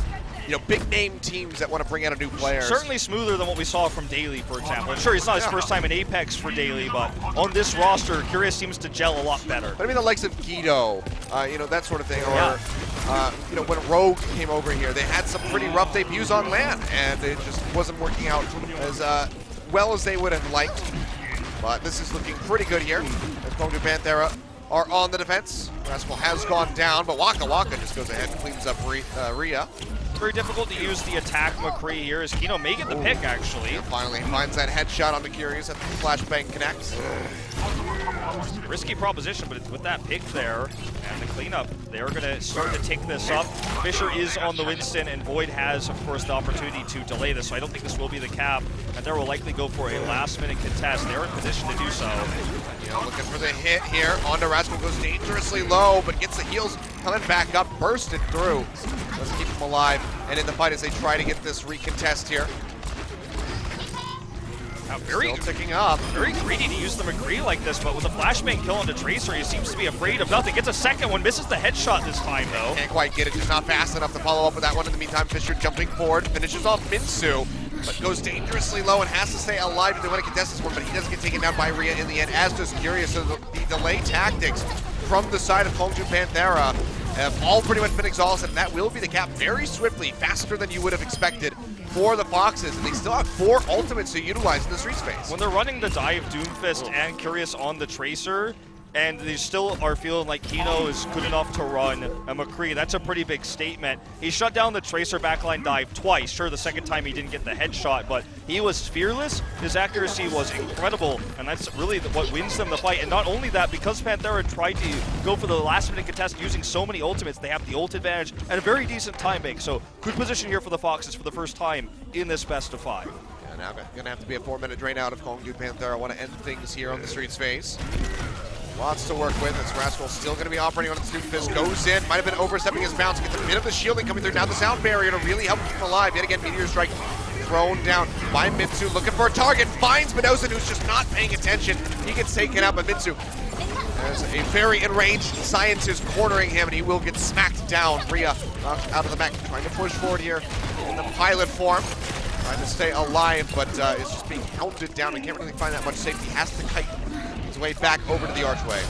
big name teams that want to bring out a new player. Certainly smoother than what we saw from Daily, for example. And sure, it's not his first time in Apex for Daily, but on this roster, Curious seems to gel a lot better. But the likes of Guido, that sort of thing, or when Rogue came over here, they had some pretty rough debuts on LAN, and it just wasn't working out as well as they would have liked. But this is looking pretty good here, as Kongju Panthera are on the defense. Rascal has gone down, but Waka Waka just goes ahead and cleans up Rhea. Very difficult to use the attack McCree here, as Kino may get the pick, actually. And finally, he finds that headshot onto Curious at the flashbang connects. Risky proposition, but it's with that pick there and the cleanup, they're going to start to take this up. Fisher is on the Winston, and Void has, of course, the opportunity to delay this, so I don't think this will be the cap, and they will likely go for a last-minute contest. They're in position to do so. Looking for the hit here. Onto Rascal, goes dangerously low, but gets the heals coming back up, bursted through. Doesn't keep him alive, and in the fight as they try to get this recontest here. Still ticking up. Very greedy to use the McCree like this, but with a flashbang kill onto Tracer, he seems to be afraid of nothing. Gets a second one, misses the headshot this time, though. Can't quite get it, just not fast enough to follow up with that one. In the meantime, Fisher jumping forward, finishes off Minsu, but goes dangerously low and has to stay alive if they want to contest this one, but he doesn't get taken down by Rhea in the end, as does Curious. So the delay tactics from the side of Kongju Panthera have all pretty much been exhausted, and that will be the cap very swiftly, faster than you would have expected for the Foxes, and they still have 4 ultimates to utilize in the street space. When they're running the dive Doomfist and Curious on the Tracer, and they still are feeling like Kino is good enough to run a McCree, that's a pretty big statement. He shut down the Tracer backline dive twice. Sure, the second time he didn't get the headshot, but he was fearless. His accuracy was incredible, and that's really what wins them the fight. And not only that, because Panthera tried to go for the last-minute contest using so many ultimates, they have the ult advantage and a very decent time bank. So good position here for the Foxes for the first time in this best of 5. Yeah, now going to have to be a 4-minute drain out of Kongdu Panthera. Want to end things here on the street space. Lots to work with. As Rascal still going to be operating on its Doomfist. Goes in. Might have been overstepping his bounce. Gets a bit of the shielding coming through. Now the sound barrier to really help keep him alive. Yet again, Meteor Strike thrown down by Mitsu. Looking for a target. Finds Mendoza, who's just not paying attention. He gets taken out by Mitsu. There's a very enraged scientist cornering him, and he will get smacked down. Rhea knocked out of the mech. Trying to push forward here in the pilot form. Trying to stay alive, but is just being hounded down and can't really find that much safety. Has to kite his way back over to the archway.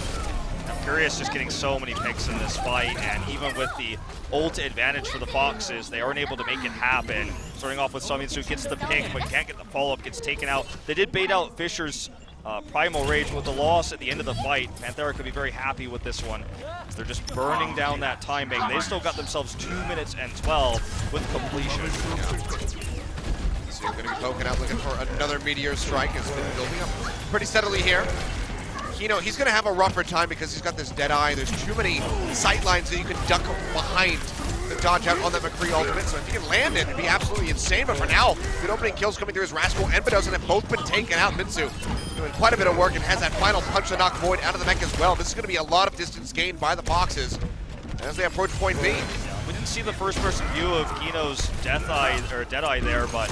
Curious just getting so many picks in this fight, and even with the ult advantage for the Foxes, they aren't able to make it happen. Starting off with Summons, who gets the pick, but can't get the follow-up, gets taken out. They did bait out Fisher's Primal Rage with the loss at the end of the fight. Panthera could be very happy with this one. They're just burning down that time bank. They still got themselves 2 minutes and 12 with completion. So you're going to be poking out, looking for another Meteor Strike. Has been building up pretty steadily here. Kino, he's going to have a rougher time because he's got this dead eye. There's too many sight lines that you can duck behind to dodge out on that McCree ultimate. So if he can land it, it'd be absolutely insane. But for now, good opening kills coming through as Rascal and Bedoza have both been taken out. Mitsu doing quite a bit of work and has that final punch to knock Void out of the mech as well. This is going to be a lot of distance gained by the Foxes as they approach point B. We didn't see the first-person view of Kino's Deadeye there, but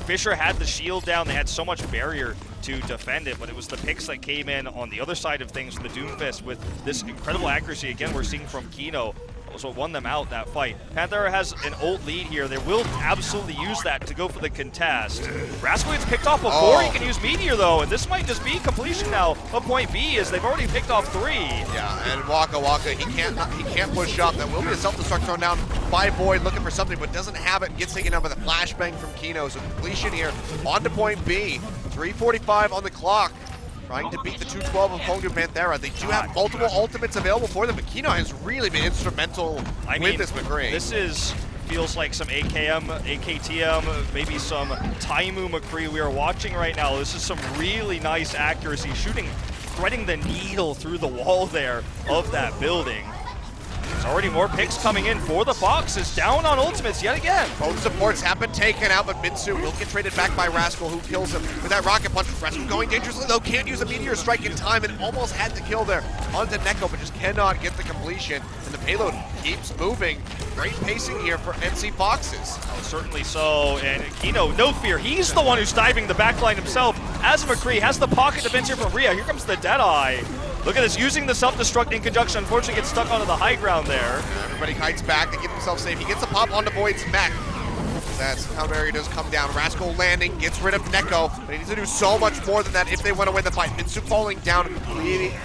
Fisher had the shield down. They had so much barrier to defend it, but it was the picks that came in on the other side of things with the Doomfist with this incredible accuracy, again, we're seeing from Kino. That was what won them out that fight. Panthera has an ult lead here. They will absolutely use that to go for the contest. Rascal gets picked off before he can use Meteor, though, and this might just be completion now of point B, as they've already picked off 3. Yeah, and Waka Waka, he can't push up. That will be a self-destruct thrown down by Void, looking for something, but doesn't have it. Gets taken out by the flashbang from Kino. So completion here on to point B. 3:45 on the clock. Trying to beat the 212 of Kongdu Panthera. They do have multiple ultimates available for them, but Kino has really been instrumental with this McCree. This feels like some AKTM, maybe some Taimu McCree we are watching right now. This is some really nice accuracy, threading the needle through the wall there of that building. There's already more picks coming in for the Foxes, down on ultimates yet again. Both supports have been taken out, but Mitsu will get traded back by Rascal, who kills him with that rocket punch. Rascal going dangerously, though, can't use a Meteor Strike in time, and almost had the kill there onto Neko, but just cannot get the completion, and the payload keeps moving. Great pacing here for NC Foxes. Oh, certainly so, and Kino, no fear, he's the one who's diving the backline himself, as McCree has the pocket defense here from Rhea. Here comes the Deadeye. Look at this, using the self-destruct in conjunction. Unfortunately, gets stuck onto the high ground there. Everybody kites back to get himself safe. He gets a pop onto Void's mech. That sound barrier does come down. Rascal landing, gets rid of Neko, but he needs to do so much more than that if they want to win the fight. Mitsu falling down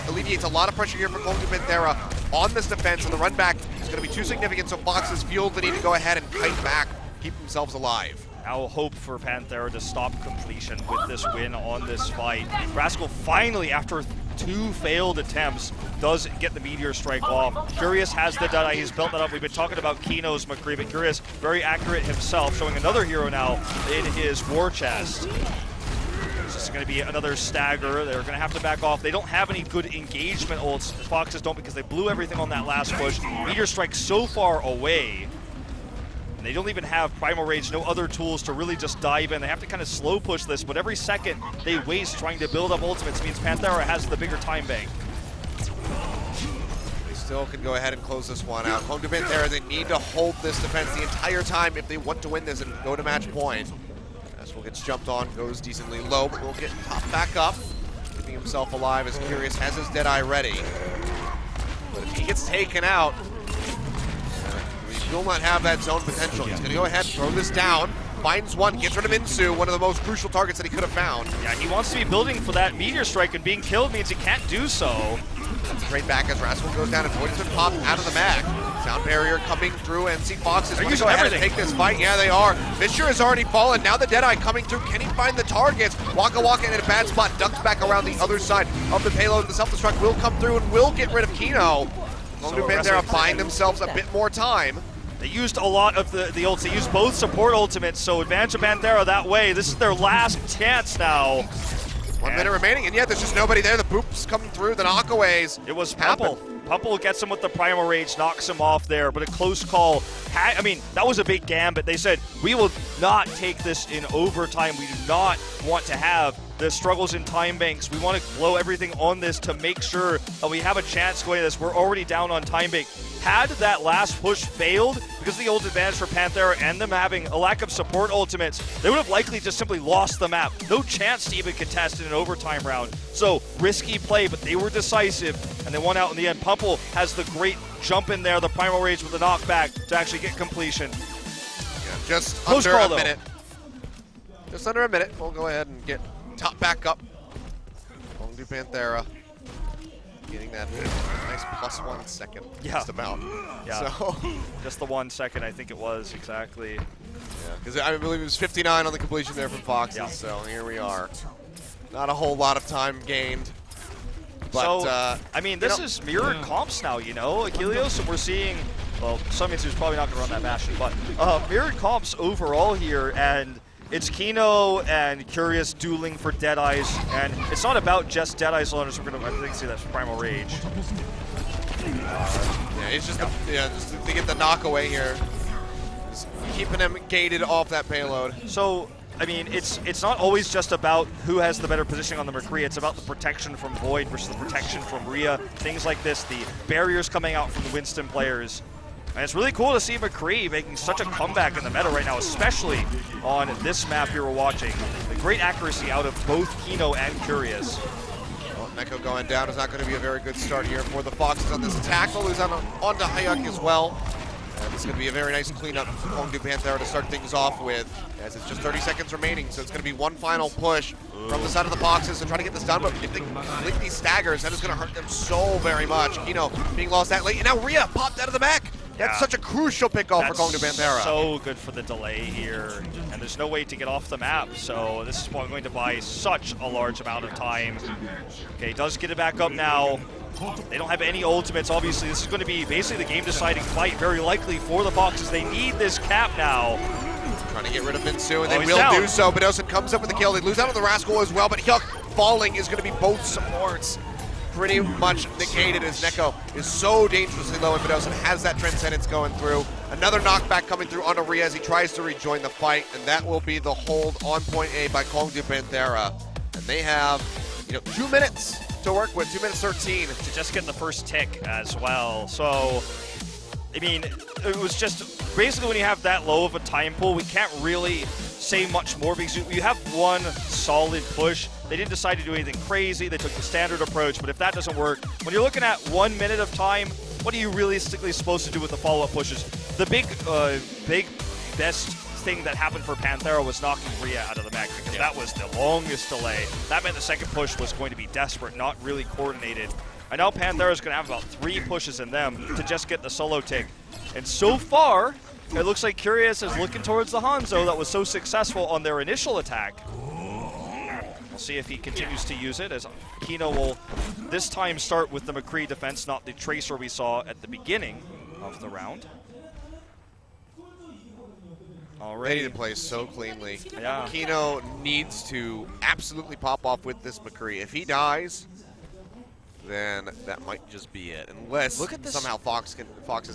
alleviates a lot of pressure here for Kongdu Panthera on this defense, and the run back is going to be too significant, so Foxes feel the need to go ahead and kite back, keep themselves alive. Now hope for Panthera to stop completion with this win on this fight. Rascal finally, after 2 failed attempts, does get the Meteor Strike off. Curious has the Deadeye, he's built that up. We've been talking about Kino's McCree, but Curious, very accurate himself, showing another hero now in his war chest. This is going to be another stagger. They're going to have to back off. They don't have any good engagement ults. The Foxes don't, because they blew everything on that last push. Meteor Strike so far away. And they don't even have Primal Rage, no other tools to really just dive in. They have to kind of slow push this, but every second they waste trying to build up ultimates means Panthera has the bigger time bank. They still can go ahead and close this one out. Kongdu Panthera, they need to hold this defense the entire time if they want to win this and go to match point. Rascal gets jumped on, goes decently low, but will get popped back up, keeping himself alive as Curious has his Deadeye ready. But if he gets taken out, he will not have that zone potential. He's going to go ahead and throw this down. finds one, gets rid of Insu, one of the most crucial targets that he could have found. Yeah, he wants to be building for that meteor strike, and being killed means he can't do so. That's a great back as Rascal goes down and Void has been popped out of the mag. Sound barrier coming through, NC Fox is going to go ahead and take this fight. Yeah, they are. Fisher has already fallen. Now the Deadeye coming through. Can he find the targets? Waka Waka in a bad spot, ducks back around the other side of the payload. The self-destruct will come through and will get rid of Kino. Kongdu Panthera buying themselves a bit more time. They used a lot of the ults. They used both support ultimates, so advantage of Panthera that way. This is their last chance now. 1 minute remaining, and yet there's just nobody there. The boops coming through, the knockaways. It was Pupple. Pupple gets him with the Primal Rage, knocks him off there, but a close call. I mean, that was a big gambit. They said, we will not take this in overtime. We do not want to have the struggles in time banks. We want to blow everything on this to make sure that we have a chance going to this. We're already down on time bank. Had that last push failed, because of the ult advantage for Panthera and them having a lack of support ultimates, they would have likely just simply lost the map. No chance to even contest in an overtime round. So, risky play, but they were decisive, and they won out in the end. Pumple has the great jump in there, the Primal Rage with the knockback to actually get completion. Yeah, just Close under call, a minute. Just under a minute. We'll go ahead and get top back up. Kongdu Panthera getting that nice +1 second. Yeah. Just about. Yeah. So. Just the 1 second, I think it was, exactly. Yeah, because I believe it was 59 on the completion there from Foxes, Yeah. so here we are. Not a whole lot of time gained. But, So, I mean, this is mirrored comps now, you know? Achilles, we're seeing, well, Summon's probably not going to run that Bastion, but mirrored comps overall here, and it's Kino and Curious dueling for Deadeyes, and it's not about just Deadeyes alone, we're going to, I think, see that Primal Rage. Yeah, it's just, just to get the knock away here. Just keeping them gated off that payload. So, I mean, it's not always just about who has the better positioning on the McCree. It's about the protection from Void versus the protection from Rhea. Things like this, the barriers coming out from the Winston players. And it's really cool to see McCree making such a comeback in the meta right now, especially on this map you were watching. The great accuracy out of both Kino and Curious. Well, Neko going down is not going to be a very good start here for the Foxes on this attack. They'll lose onto Hayuk as well. And it's going to be a very nice cleanup for Kongdu Panthera to start things off with, as it's just 30 seconds remaining, so it's going to be one final push from the side of the Foxes to try to get this done, but if they complete these staggers, that is going to hurt them so very much. Kino being lost that late, and now Rhea popped out of the mech. That's such a crucial pickoff for Kongdu Panthera. So good for the delay here, and there's no way to get off the map, so this is going to buy such a large amount of time. Okay, does get it back up now. They don't have any ultimates, obviously. This is going to be basically the game-deciding fight, very likely for the Foxes. They need this cap now. Trying to get rid of Minsu, and they will down. do so. Bedosin comes up with the kill. They lose out on the Rascal as well, but Hyuk falling is going to be both supports pretty much negated, as Neko is so dangerously low, and Bedosin has that Transcendence going through. Another knockback coming through onto Rhea as he tries to rejoin the fight, and that will be the hold on point A by Kongdu Panthera. And they have, 2 minutes to work with, 2 minutes 13. To just get the first tick as well. So, I mean, it was just basically when you have that low of a time pool, we can't really say much more because you have one solid push. They didn't decide to do anything crazy. They took the standard approach, but if that doesn't work, when you're looking at 1 minute of time, what are you realistically supposed to do with the follow-up pushes? The big best thing that happened for Panthera was knocking Rhea out of the mech, because that was the longest delay. That meant the second push was going to be desperate, not really coordinated. I know Panthera's going to have about 3 pushes in them to just get the solo tick. And so far, it looks like Curious is looking towards the Hanzo that was so successful on their initial attack. We'll see if he continues to use it, as Kino will this time start with the McCree defense, not the Tracer we saw at the beginning of the round. They need to play so cleanly. Yeah. Kino needs to absolutely pop off with this McCree. If he dies, then that might just be it. Unless somehow Foxes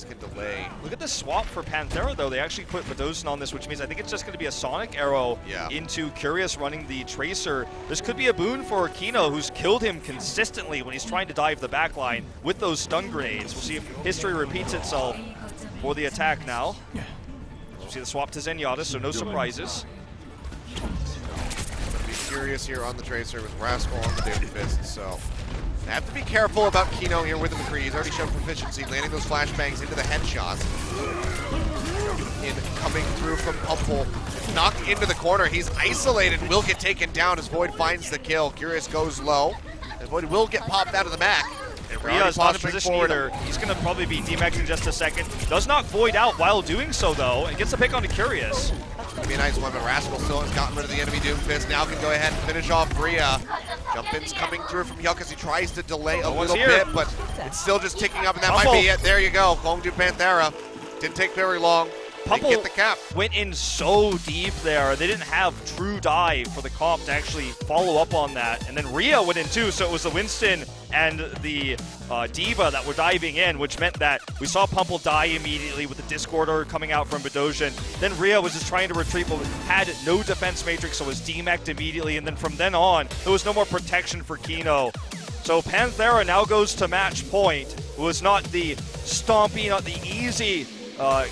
can delay. Look at the swap for Panthera, though. They actually put Bedosin on this, which means I think it's just going to be a Sonic Arrow into Curious running the Tracer. This could be a boon for Kino, who's killed him consistently when he's trying to dive the backline with those stun grenades. We'll see if history repeats itself for the attack now. We'll see the swap to Zenyatta, so no surprises. Be Curious here on the Tracer with Rascal on the Doomfist, so they have to be careful about Kino here with the McCree. He's already shown proficiency, landing those flashbangs into the headshots. in coming through from Pumple. Knocked into the corner. He's isolated. Will get taken down as Void finds the kill. Curious goes low. And Void will get popped out of the back. Rhea is not in position either. He's going to probably be DMX in just a second. Does knock Void out while doing so, though, and gets a pick onto Curious. That'd be a nice one, but Rascal still has gotten rid of the enemy Doomfist. Now can go ahead and finish off Rhea. Jump-in's coming through from Hyuk as he tries to delay a little bit, but it's still just ticking up, and that might be it. There you go. Kwangju Panthera. Didn't take very long. Pumple get the cap. Went in so deep there. They didn't have true dive for the comp to actually follow up on that. And then Rhea went in too, so it was the Winston and the Diva that were diving in, which meant that we saw Pumple die immediately with the Discorder coming out from Bedosian. Then Rhea was just trying to retreat, but had no defense matrix, so was demeched immediately. And then from then on, there was no more protection for Kino. So Panthera now goes to match point. It was not the stompy, not the easy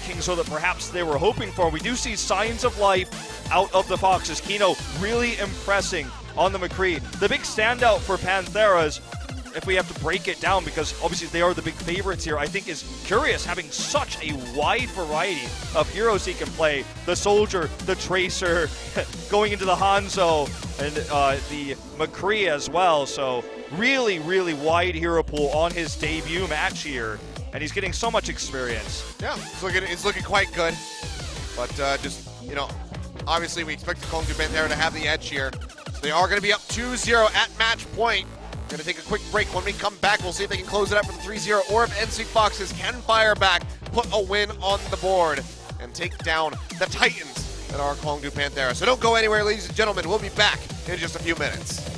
Kingswell that perhaps they were hoping for. We do see signs of life out of the Foxes. Kino really impressing on the McCree. The big standout for Panthera is, if we have to break it down, because obviously they are the big favorites here, I think is Curious having such a wide variety of heroes he can play. The Soldier, the Tracer, going into the Hanzo, and the McCree as well. So really, really wide hero pool on his debut match here. And he's getting so much experience. Yeah, it's looking quite good. But just, you know, obviously we expect the Kwangju Panthera to have the edge here. So they are going to be up 2-0 at match point. We're going to take a quick break. When we come back, we'll see if they can close it out from 3-0 or if NC Foxes can fire back, put a win on the board, and take down the Titans that are Kwangju Panthera. So don't go anywhere, ladies and gentlemen. We'll be back in just a few minutes.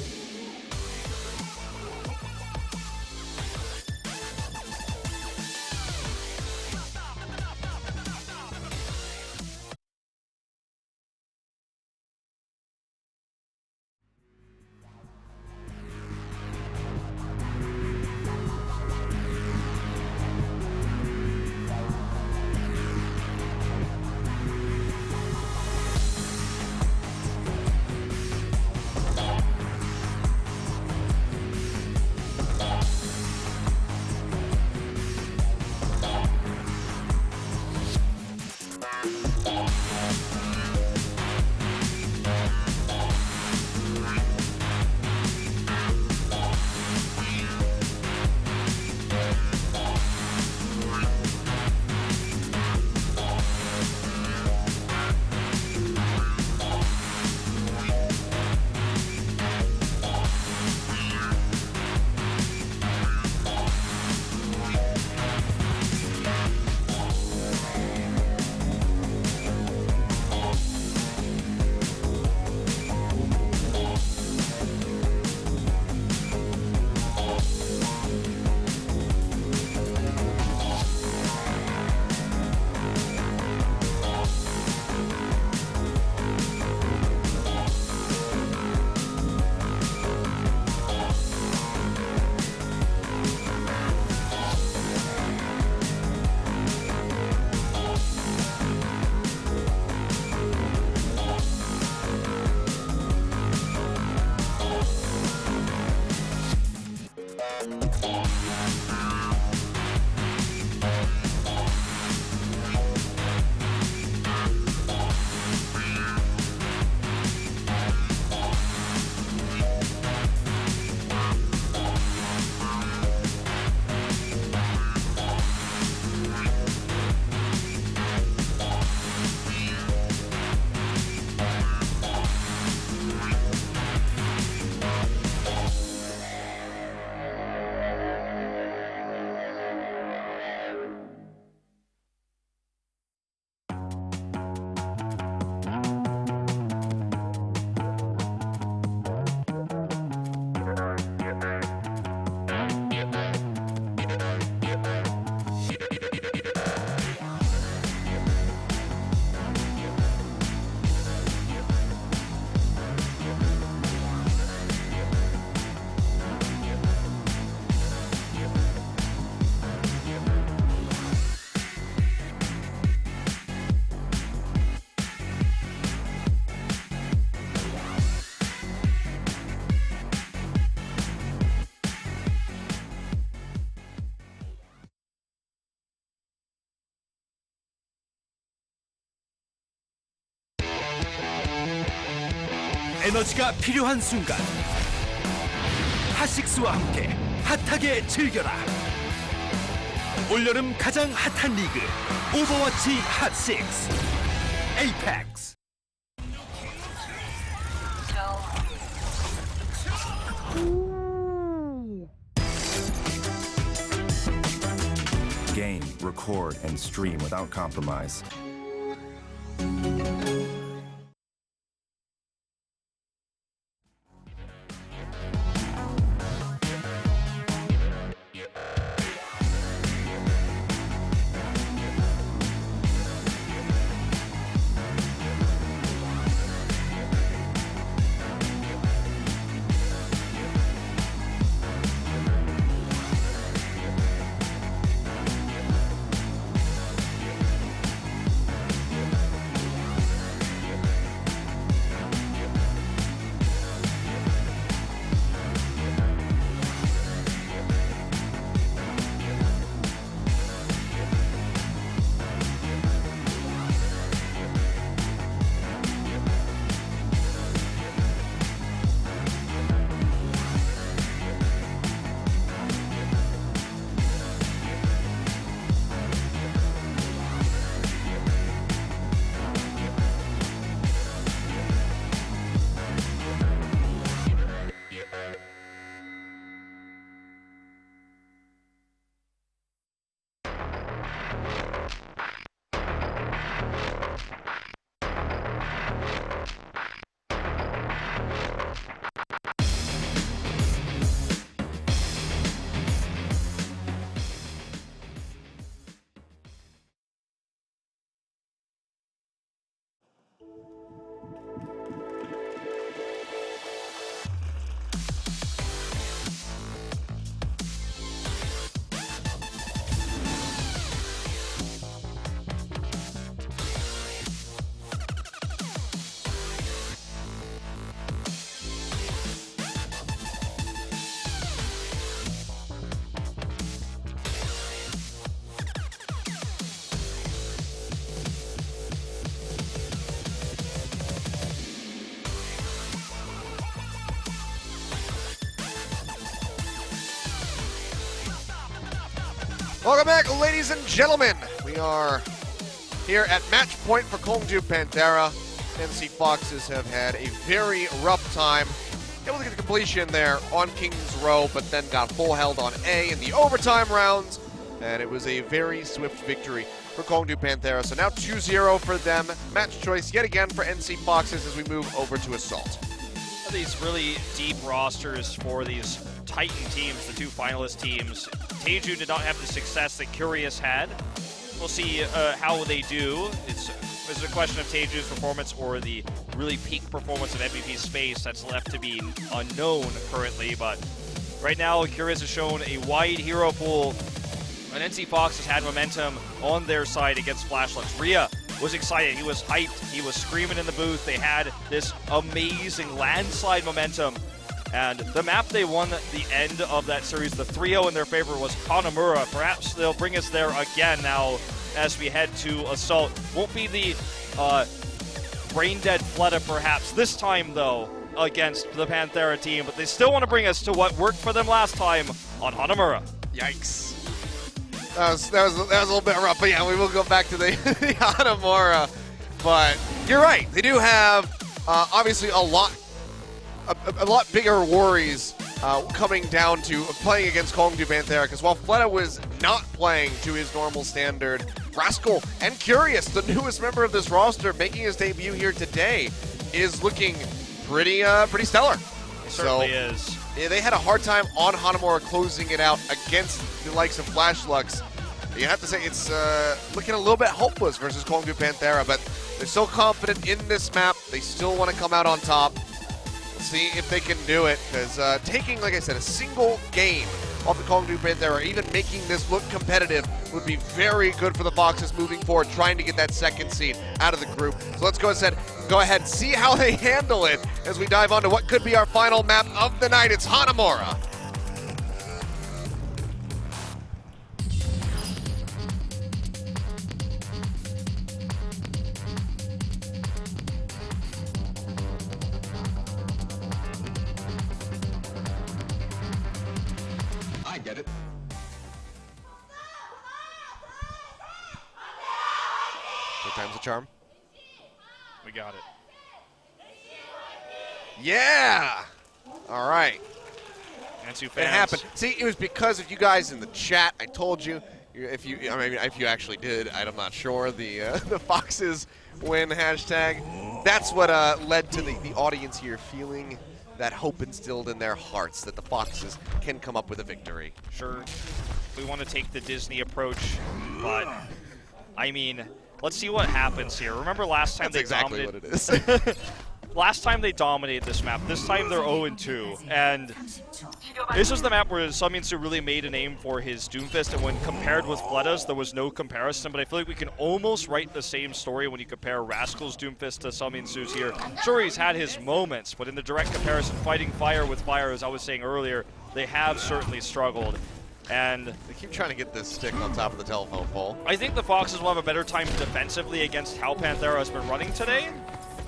에너지가 필요한 순간 핫식스와 함께 핫하게 즐겨라. 올여름 가장 핫한 리그 오버워치 핫식스 에이펙스. Game, record, and stream without compromise. Welcome back, ladies and gentlemen. We are here at match point for Kongju Panthera. NC Foxes have had a very rough time. Able to get the completion there on King's Row, but then got full held on A in the overtime rounds. And it was a very swift victory for Kongju Panthera. So now 2-0 for them. Match choice yet again for NC Foxes as we move over to Assault. These really deep rosters for these Titan teams, the two finalist teams. Teju did not have the success that Curious had. We'll see how they do. It's a question of Teju's performance or the really peak performance of MVP Space that's left to be unknown currently. But right now, Curious has shown a wide hero pool, and NC Fox has had momentum on their side against Flashlux. Rhea was excited. He was hyped. He was screaming in the booth. They had this amazing landslide momentum. And the map they won the end of that series, the 3-0 in their favor, was Hanamura. Perhaps they'll bring us there again now as we head to Assault. Won't be the brain-dead Fleta perhaps this time, though, against the Panthera team. But they still want to bring us to what worked for them last time on Hanamura. Yikes. That was a little bit rough, but yeah, we will go back to the Hanamura. But you're right, they do have obviously a lot bigger worries coming down to playing against Kongju Panthera, because while Fleta was not playing to his normal standard, Rascal and Curious, the newest member of this roster, making his debut here today, is looking pretty stellar. It certainly is. Yeah, they had a hard time on Hanamura closing it out against the likes of Flashlux. You have to say it's looking a little bit hopeless versus Kongju Panthera, but they're so confident in this map. They still want to come out on top. We'll see if they can do it, because taking, like I said, a single game off the Kongju Panthera, even making this look competitive, would be very good for the Foxes moving forward, trying to get that second seed out of the group. So let's go ahead and see how they handle it as we dive on to what could be our final map of the night. It's Hanamura. get it? Third time's a charm. We got it. Yeah! All right. Mansu It fans. happened. See, it was because of you guys in the chat. I told you. If you actually did, I'm not sure. The Foxes win hashtag. That's what led to the audience here feeling that hope instilled in their hearts that the Foxes can come up with a victory. Sure. We want to take the Disney approach, but I mean, let's see what happens here. Remember last time That's they exactly dominated? what it is. Last time they dominated this map. This time they're 0-2, and this was the map where Sunminsu really made a name for his Doomfist, and when compared with Fleta's, there was no comparison, but I feel like we can almost write the same story when you compare Rascal's Doomfist to Sunminsu's here. Sure, he's had his moments, but in the direct comparison, fighting fire with fire, as I was saying earlier, they have certainly struggled. And they keep trying to get this stick on top of the telephone pole. I think the Foxes will have a better time defensively against how Panthera has been running today.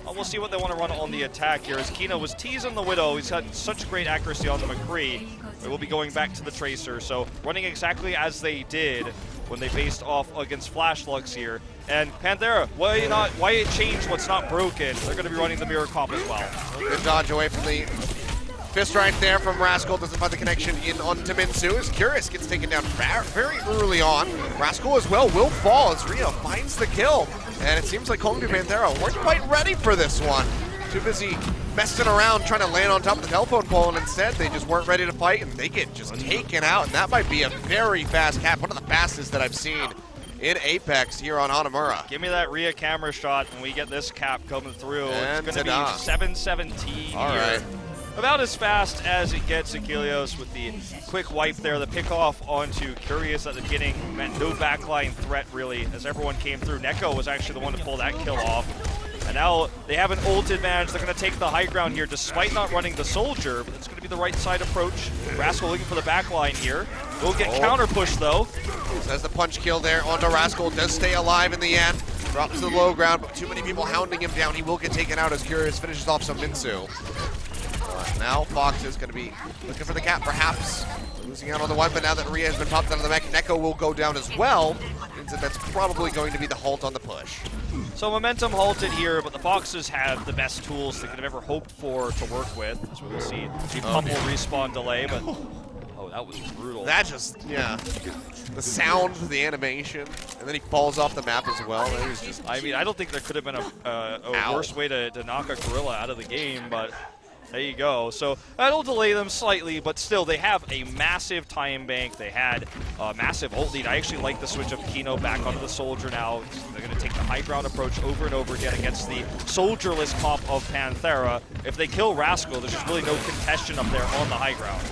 We'll see what they want to run on the attack here, as Kino was teasing the Widow. He's had such great accuracy on the McCree. They will be going back to the Tracer, so running exactly as they did when they faced off against Flash Lux here. And Panthera, why change what's not broken? They're going to be running the Mirror Comp as well. Good dodge away from the fist right there from Rascal. Doesn't find the connection in onto Minsu. As Curious gets taken down very early on. Rascal as well will fall as Rio finds the kill. And it seems like Kongdu Panthera weren't quite ready for this one. Too busy messing around trying to land on top of the telephone pole, and instead they just weren't ready to fight, and they get just taken out. And that might be a very fast cap, one of the fastest that I've seen in Apex here on Hanamura. Give me that Rhea camera shot when we get this cap coming through. And it's going to be 7:17 All here. right. About as fast as it gets. Achilles with the quick wipe there. The pickoff onto Curious at the beginning meant no backline threat really as everyone came through. Neko was actually the one to pull that kill off. And now they have an ult advantage. They're going to take the high ground here despite not running the Soldier, but it's going to be the right side approach. Rascal looking for the backline here. Will get counter push though. Says the punch kill there onto Rascal. Does stay alive in the end. Drops to the low ground, but too many people hounding him down. He will get taken out as Curious finishes off some Minsu. Now Fox is going to be looking for the cap, perhaps losing out on the one, but now that Rhea has been popped out of the mech, Neko will go down as well. Means that that's probably going to be the halt on the push. So momentum halted here, but the Foxes have the best tools they could have ever hoped for to work with, as we will see. A couple respawn delay, but oh, that was brutal. That just, yeah. The sound, the animation, and then he falls off the map as well. That was just, I mean, I don't think there could have been a worse way to knock a Gorilla out of the game, but there you go. So that'll delay them slightly, but still, they have a massive time bank. They had a massive ult lead. I actually like the switch of Kino back onto the Soldier now. They're going to take the high ground approach over and over again against the soldierless comp of Panthera. If they kill Rascal, there's just really no contention up there on the high ground.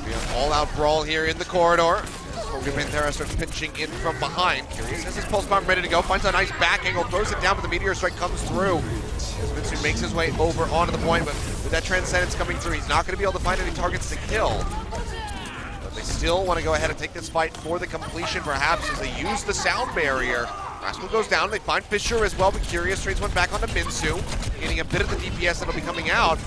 Be an all-out brawl here in the corridor. Panthera starts pinching in from behind. Curious has his pulse bomb ready to go. Finds a nice back angle, throws it down, but the meteor strike comes through. As Minsu makes his way over onto the point, but with that transcendence coming through, he's not going to be able to find any targets to kill. But they still want to go ahead and take this fight for the completion, perhaps, as they use the sound barrier. Rascal goes down. They find Fisher as well, but Curious trades one back onto Minsu, getting a bit of the DPS that'll be coming out.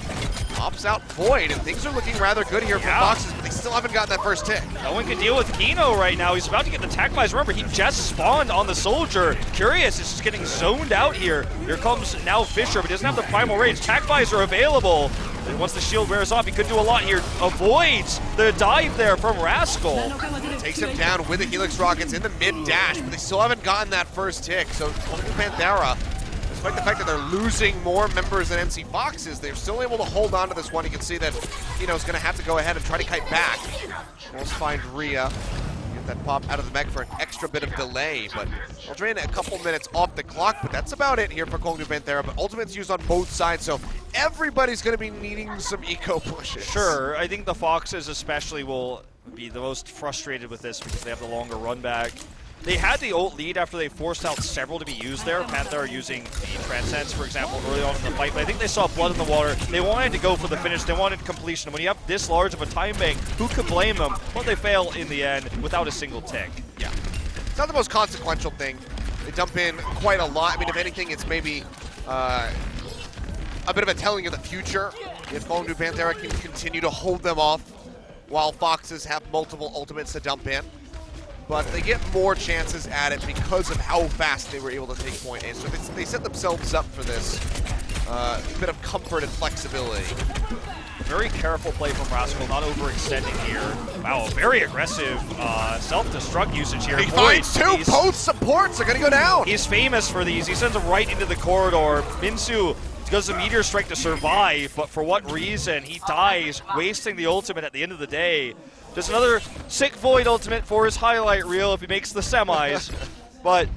Pops out Void, and things are looking rather good here for Foxes, but they still haven't gotten that first tick. No one can deal with Kino right now. He's about to get the tag buys. Remember, he just spawned on the Soldier. Curious is just getting zoned out here. Here comes now Fisher, but he doesn't have the primal rage. Tag buys are available. And once the shield wears off, he could do a lot here. Avoids the dive there from Rascal. Takes him down with the Helix Rockets in the mid-dash, but they still haven't gotten that first tick. So Panthera, despite the fact that they're losing more members than MC Foxes, they're still able to hold on to this one. You can see that Kino's going to have to go ahead and try to kite back. Almost find Rhea. Get that pop out of the mech for an extra bit of delay, but they'll drain a couple minutes off the clock, but that's about it here for Kongdu Panthera. But Ultimate's used on both sides, so everybody's going to be needing some eco pushes. Sure, I think the Foxes especially will be the most frustrated with this because they have the longer run back. They had the ult lead after they forced out several to be used there. Panthera using the Transcends, for example, early on in the fight. But I think they saw blood in the water. They wanted to go for the finish. They wanted completion. When you have this large of a time bank, who could blame them? But they fail in the end without a single tick. Yeah. It's not the most consequential thing. They dump in quite a lot. I mean, if anything, it's maybe a bit of a telling of the future. If Kongdu Panthera can continue to hold them off while Foxes have multiple ultimates to dump in. But they get more chances at it because of how fast they were able to take point A. So they set themselves up for this bit of comfort and flexibility. Very careful play from Rascal, not overextending here. Wow, very aggressive self-destruct usage here. He finds two. Both supports are going to go down. He's famous for these. He sends them right into the corridor. Minsu does the Meteor Strike to survive, but for what reason? He dies, wasting the ultimate at the end of the day. Just another sick Void ultimate for his highlight reel if he makes the semis. But,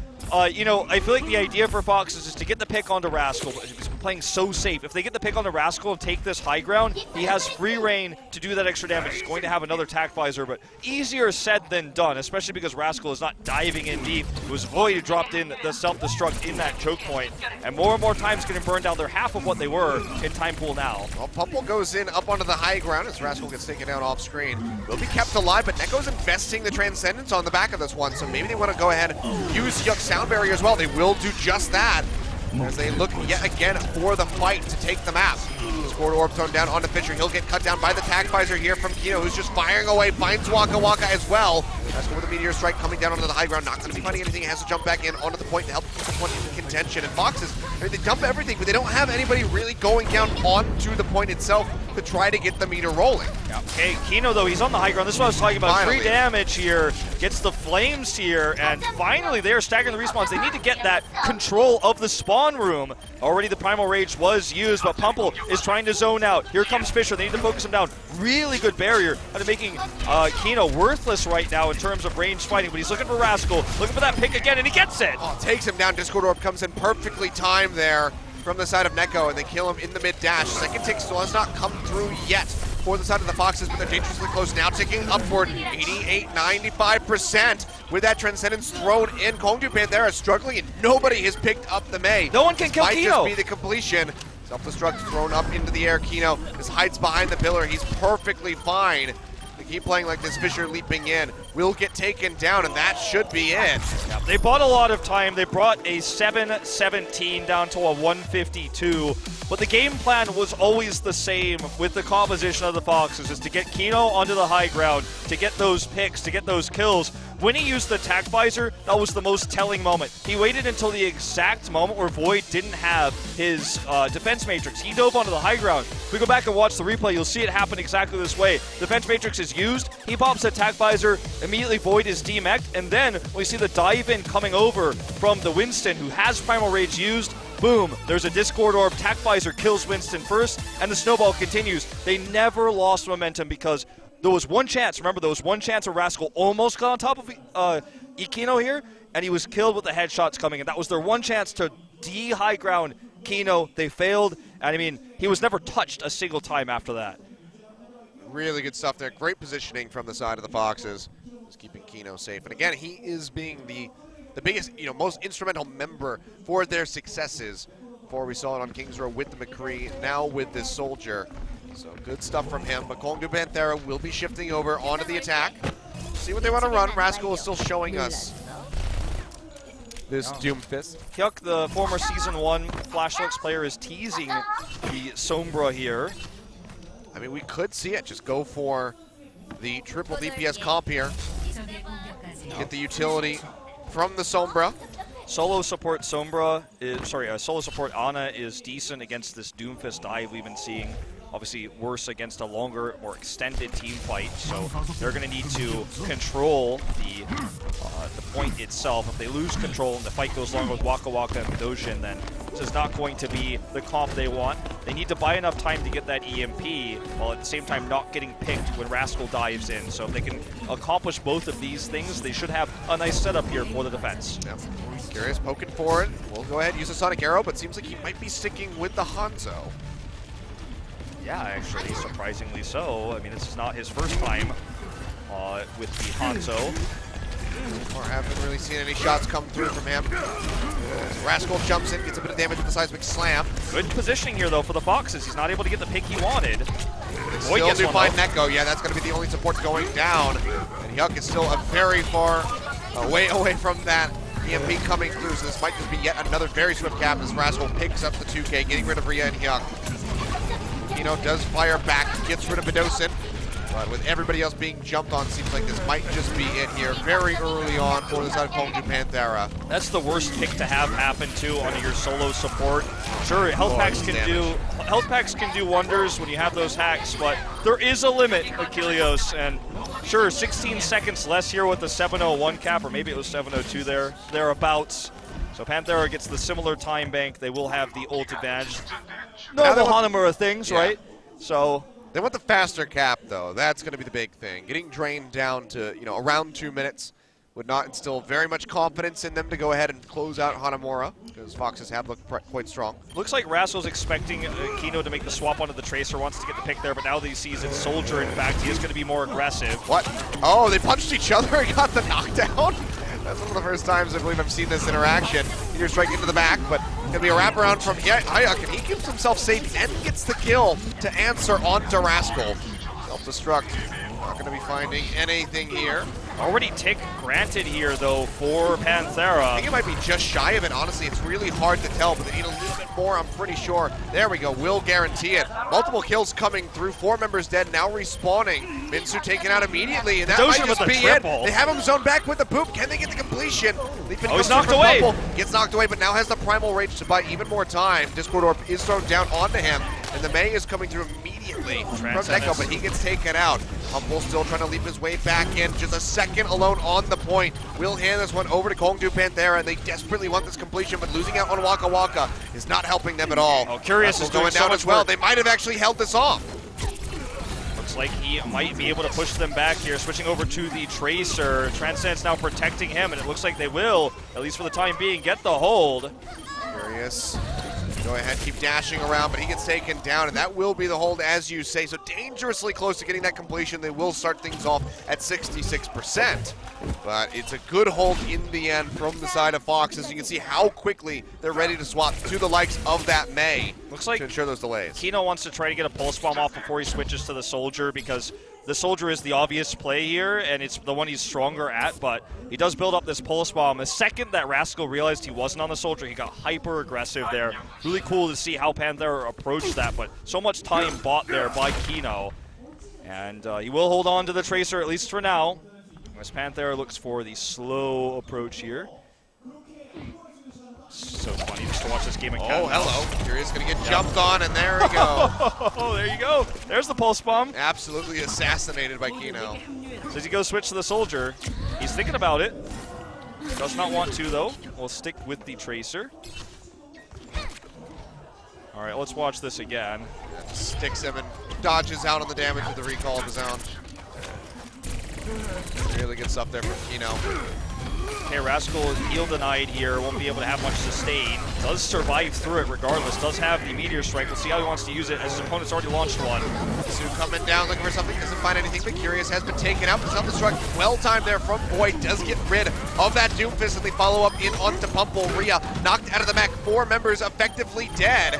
you know, I feel like the idea for Foxes is to get the pick onto Rascal, but he's playing so safe. If they get the pick onto Rascal and take this high ground, he has free reign to do that extra damage. He's going to have another Tac Visor, but easier said than done, especially because Rascal is not diving in deep. It was Void who dropped in the self-destruct in that choke point, and more times getting burned down. They're half of what they were in time pool now. Well, Pumple goes in up onto the high ground as Rascal gets taken down off screen. Will be kept alive, but Neko's investing the Transcendence on the back of this one, so maybe they want to go ahead and use Yuck's Sound Barrier as well. They will do just that as they look yet again for the fight to take the map. Discord Orb thrown down onto Fisher. He'll get cut down by the Tac Visor here from Kino, who's just firing away, finds Waka Waka as well. That's with the Meteor Strike coming down onto the high ground. Not going to be finding anything. He has to jump back in onto the point to help keep this one in contention. And Foxes, I mean, they dump everything, but they don't have anybody really going down onto the point itself to try to get the meter rolling. Yeah. Okay, Kino, though, he's on the high ground. This is what I was talking about. Finally. Free damage here, gets the flames here, and finally they are staggering the respawns. They need to get that control of the spawn room. Already the Primal Rage was used, but Pumple is trying to zone out. Here comes Fisher. They need to focus him down. Really good barrier. Kind of making Kino worthless right now in terms of range fighting, but he's looking for Rascal. Looking for that pick again, and he gets it. Oh, takes him down. Discord Orb comes in perfectly timed there from the side of Neko, and they kill him in the mid-dash. Second tick still has not come through yet for the side of the Foxes, but they're dangerously close now, ticking upward. 88, 95% with that Transcendence thrown in. Kongju Panthera struggling, and nobody has picked up the Mei. No one can kill Might Kino. just be the completion. Self-destruct thrown up into the air. Kino just hides behind the pillar. He's perfectly fine. They keep playing like this. Fisher leaping in will get taken down, and that should be it. Yeah, they bought a lot of time. They brought a 7-17 down to a 152. But the game plan was always the same with the composition of the Foxes, is to get Kino onto the high ground, to get those picks, to get those kills. When he used the Tac Visor, that was the most telling moment. He waited until the exact moment where Void didn't have his defense matrix. He dove onto the high ground. If we go back and watch the replay, you'll see it happen exactly this way. Defense matrix is used, he pops the Tac Visor, immediately Void is demeched, and then we see the dive in coming over from the Winston, who has Primal Rage used. Boom, there's a Discord Orb, Tac Visor kills Winston first, and the snowball continues. They never lost momentum because there was one chance, remember, there was one chance where Rascal almost got on top of Ikino here, and he was killed with the headshots coming in. That was their one chance to de-high ground Kino. They failed, and I mean, he was never touched a single time after that. Really good stuff there. Great positioning from the side of the Foxes. Just keeping Kino safe. And again, he is being the biggest, most instrumental member for their successes. Before we saw it on Kings Row with the McCree, now with this Soldier. So good stuff from him. But Kongdu Panthera will be shifting over onto the attack. See what they want to run. Rascal is still showing us this Doomfist. Hyuk, the former Season 1 Flashworks player, is teasing the Sombra here. I mean, we could see it. Just go for the triple DPS comp here. Get the utility from the Sombra. Solo support Sombra is, solo support Ana is decent against this Doomfist dive we've been seeing. Obviously worse against a longer, more extended team fight, so they're going to need to control the point itself. If they lose control and the fight goes longer with Waka Waka and Dojin, then this is not going to be the comp they want. They need to buy enough time to get that EMP, while at the same time not getting picked when Rascal dives in. So if they can accomplish both of these things, they should have a nice setup here for the defense. Yep. Curious poking for it. We'll go ahead and use a Sonic Arrow, but seems like he might be sticking with the Hanzo. Yeah, actually, surprisingly so. I mean, this is not his first time with the Hanzo. Or haven't really seen any shots come through from him. Rascal jumps in, gets a bit of damage with the seismic slam. Good positioning here, though, for the Foxes. He's not able to get the pick he wanted. Still do find Neko. Yeah, that's going to be the only support going down. And Hyuk is still a very far way away from that EMP coming through. So this might just be yet another very swift cap as Rascal picks up the 2K, getting rid of Rhea and Hyuk. Kino does fire back, gets rid of Medosin. But with everybody else being jumped on, seems like this might just be it here very early on for the side of Kongju Panthera. That's the worst pick to have happen too on your solo support. Sure, health packs can do wonders when you have those hacks, but there is a limit, Achilleos, and sure, 16 seconds less here with the 701 cap, or maybe it was 702 thereabouts. So Panthera gets the similar time bank. They will have the ult advantage. Normal Hanamura things, right? So they want the faster cap, though. That's going to be the big thing. Getting drained down to, around 2 minutes would not instill very much confidence in them to go ahead and close out Hanamura, because Foxes have looked quite strong. Looks like Rascal's expecting Kino to make the swap onto the Tracer, wants to get the pick there, but now that he sees it's Soldier, in fact, he is going to be more aggressive. What? Oh, they punched each other and got the knockdown? That's one of the first times I believe I've seen this interaction. Meteor strike into the back, but gonna be a wraparound from Hayek, and he keeps himself safe and gets the kill to answer onto Rascal. Self-destruct. Not gonna be finding anything here. Already tick granted here, though, for Panthera. I think it might be just shy of it, honestly. It's really hard to tell, but they need a little bit more, I'm pretty sure. There we go, will guarantee it. Multiple kills coming through, 4 members dead, now respawning. Minsu taken out immediately, and that might just be it. They have him zoned back with the poop. Can they get the completion? He's knocked away. Gets knocked away, but now has the Primal Rage to buy even more time. Discord Orb is thrown down onto him, and the Mei is coming through immediately from Neko, but he gets taken out. Humble still trying to leap his way back in. Just a second alone on the point. Will hand this one over to Kongju Panthera, and they desperately want this completion, but losing out on Waka Waka is not helping them at all. Oh, Curious is going down as well. They might have actually held this off. Looks like he might be able to push them back here, switching over to the Tracer. Transcend's now protecting him, and it looks like they will, at least for the time being, get the hold. Curious. Go ahead, keep dashing around, but he gets taken down, and that will be the hold, as you say. So dangerously close to getting that completion. They will start things off at 66%. But it's a good hold in the end from the side of Foxes. You can see how quickly they're ready to swap to the likes of that Mei. Looks like to ensure those delays. Kino wants to try to get a pulse bomb off before he switches to the Soldier, because the Soldier is the obvious play here, and it's the one he's stronger at, but he does build up this pulse bomb. The second that Rascal realized he wasn't on the Soldier, he got hyper aggressive there. Really cool to see how Panthera approached that, but so much time bought there by Kino. And he will hold on to the Tracer, at least for now, as Panthera looks for the slow approach here. So funny just to watch this game in cat. Oh, hello. Curious gonna get jumped on, and there we go. Oh, there you go. There's the pulse bomb. Absolutely assassinated by Kino. So as he goes switch to the Soldier, he's thinking about it. Does not want to, though. We'll stick with the Tracer. All right, let's watch this again. Sticks him and dodges out on the damage with the recall of his own. Really good stuff there from Kino. Okay, Rascal is heal denied here, won't be able to have much sustain. Does survive through it regardless, does have the Meteor Strike. We'll see how he wants to use it as his opponent's already launched one. Sue coming down looking for something, doesn't find anything, but Curious has been taken out. The self-destruct, well timed there from Boyd, does get rid of that Doomfist, and they follow up in onto Pumple. Rhea knocked out of the mech, 4 members effectively dead.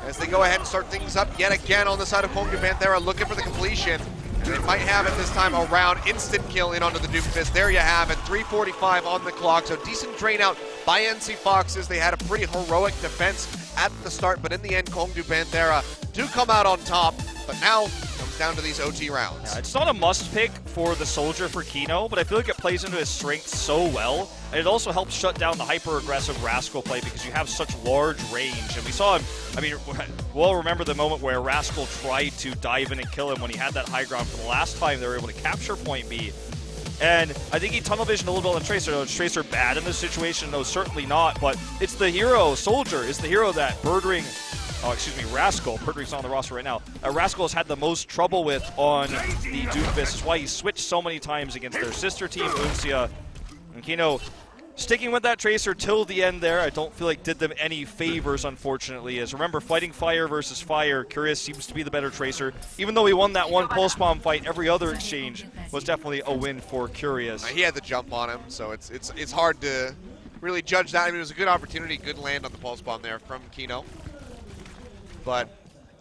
As they go ahead and start things up yet again on the side of Kongju Panthera, looking for the completion. And they might have it this time around. Instant kill in onto the Doomfist. There you have it, 3:45 on the clock. So decent drain out by NC Foxes. They had a pretty heroic defense at the start, but in the end, Kongju Panthera do come out on top. But now comes down to these OT rounds. Yeah, it's not a must pick for the Soldier for Kino, but I feel like it plays into his strengths so well. And it also helps shut down the hyper-aggressive Rascal play because you have such large range. And we saw him, I mean, we'll remember the moment where Rascal tried to dive in and kill him when he had that high ground for the last time they were able to capture point B. And I think he tunnel visioned a little bit on the Tracer. No, is Tracer bad in this situation? No, certainly not. But it's the hero, Soldier, is the hero that Rascal, Birdring's on the roster right now. Rascal has had the most trouble with on the Doomfist. That's why he switched so many times against their sister team, Uncia. And Kino sticking with that Tracer till the end there, I don't feel like did them any favors, unfortunately. As remember, fighting fire versus fire, Curious seems to be the better Tracer. Even though he won that one pulse bomb fight, every other exchange was definitely a win for Curious. He had the jump on him, so it's hard to really judge that. I mean, it was a good opportunity, good land on the pulse bomb there from Kino. But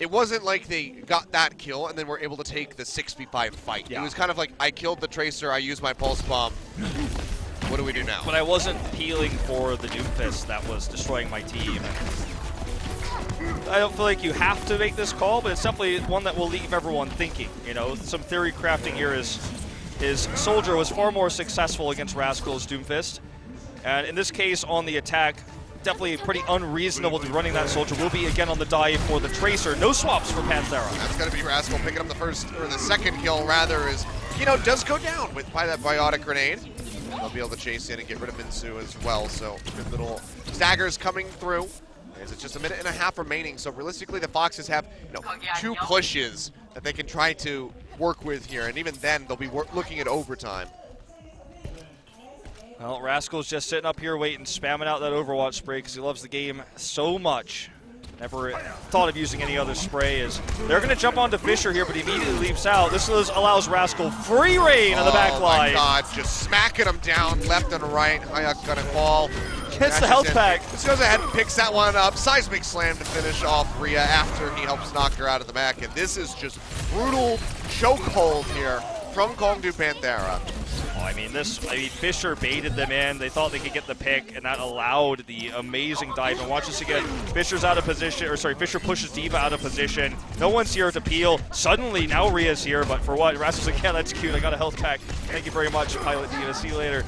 it wasn't like they got that kill and then were able to take the 6v5 fight. Yeah. It was kind of like, I killed the Tracer, I used my pulse bomb. What do we do now? But I wasn't peeling for the Doomfist that was destroying my team. I don't feel like you have to make this call, but it's definitely one that will leave everyone thinking. You know, some theory crafting here is his Soldier was far more successful against Rascal's Doomfist. And in this case, on the attack, definitely pretty unreasonable to be running that Soldier. Will be again on the dive for the Tracer. No swaps for Panthera. That's going to be Rascal picking up the first, or the second kill rather, as Kino does go down by that biotic grenade. They'll be able to chase in and get rid of Minsu as well. So good little staggers coming through. As it's just a minute and a half remaining. So realistically, the Foxes have 2 pushes that they can try to work with here, and even then, they'll be looking at overtime. Well, Rascal's just sitting up here waiting, spamming out that Overwatch spray because he loves the game so much. Never thought of using any other spray. As they're going to jump onto Fisher here, but he immediately leaps out. This allows Rascal free reign on the back line. Oh my God, just smacking him down left and right. Hayek gonna fall. Gets the health pack. Just goes ahead and picks that one up. Seismic slam to finish off Rhea after he helps knock her out of the back. And this is just brutal chokehold here from Kongdu Panthera. Oh, I mean, Fisher baited them in. They thought they could get the pick, and that allowed the amazing dive. And watch this again. Fisher's out of position, or sorry, Fisher pushes D.Va out of position. No one's here to peel. Suddenly, now Rhea's here, but for what? Rascal's like, yeah, that's cute. I got a health pack. Thank you very much, Pilot D.Va. See you later.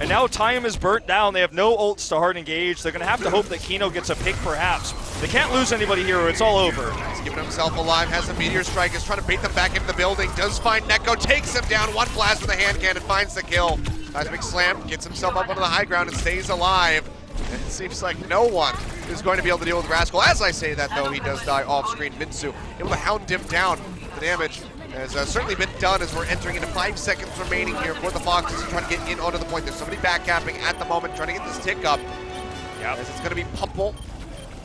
And now time is burnt down. They have no ults to hard engage. They're going to have to hope that Kino gets a pick, perhaps. They can't lose anybody here or it's all over. He's keeping himself alive, has a Meteor Strike, is trying to bait them back into the building, does find Neko, takes him down, one blast with a hand cannon, finds the kill. Seismic Slam gets himself up onto the high ground and stays alive. And it seems like no one is going to be able to deal with Rascal. As I say that, though, he does die off screen. Minsu able to hound him down. The damage has certainly been done as we're entering into 5 seconds remaining here for the Foxes to try to get in onto the point. There's somebody backcapping at the moment, trying to get this tick up. Yep. As it's going to be Pumple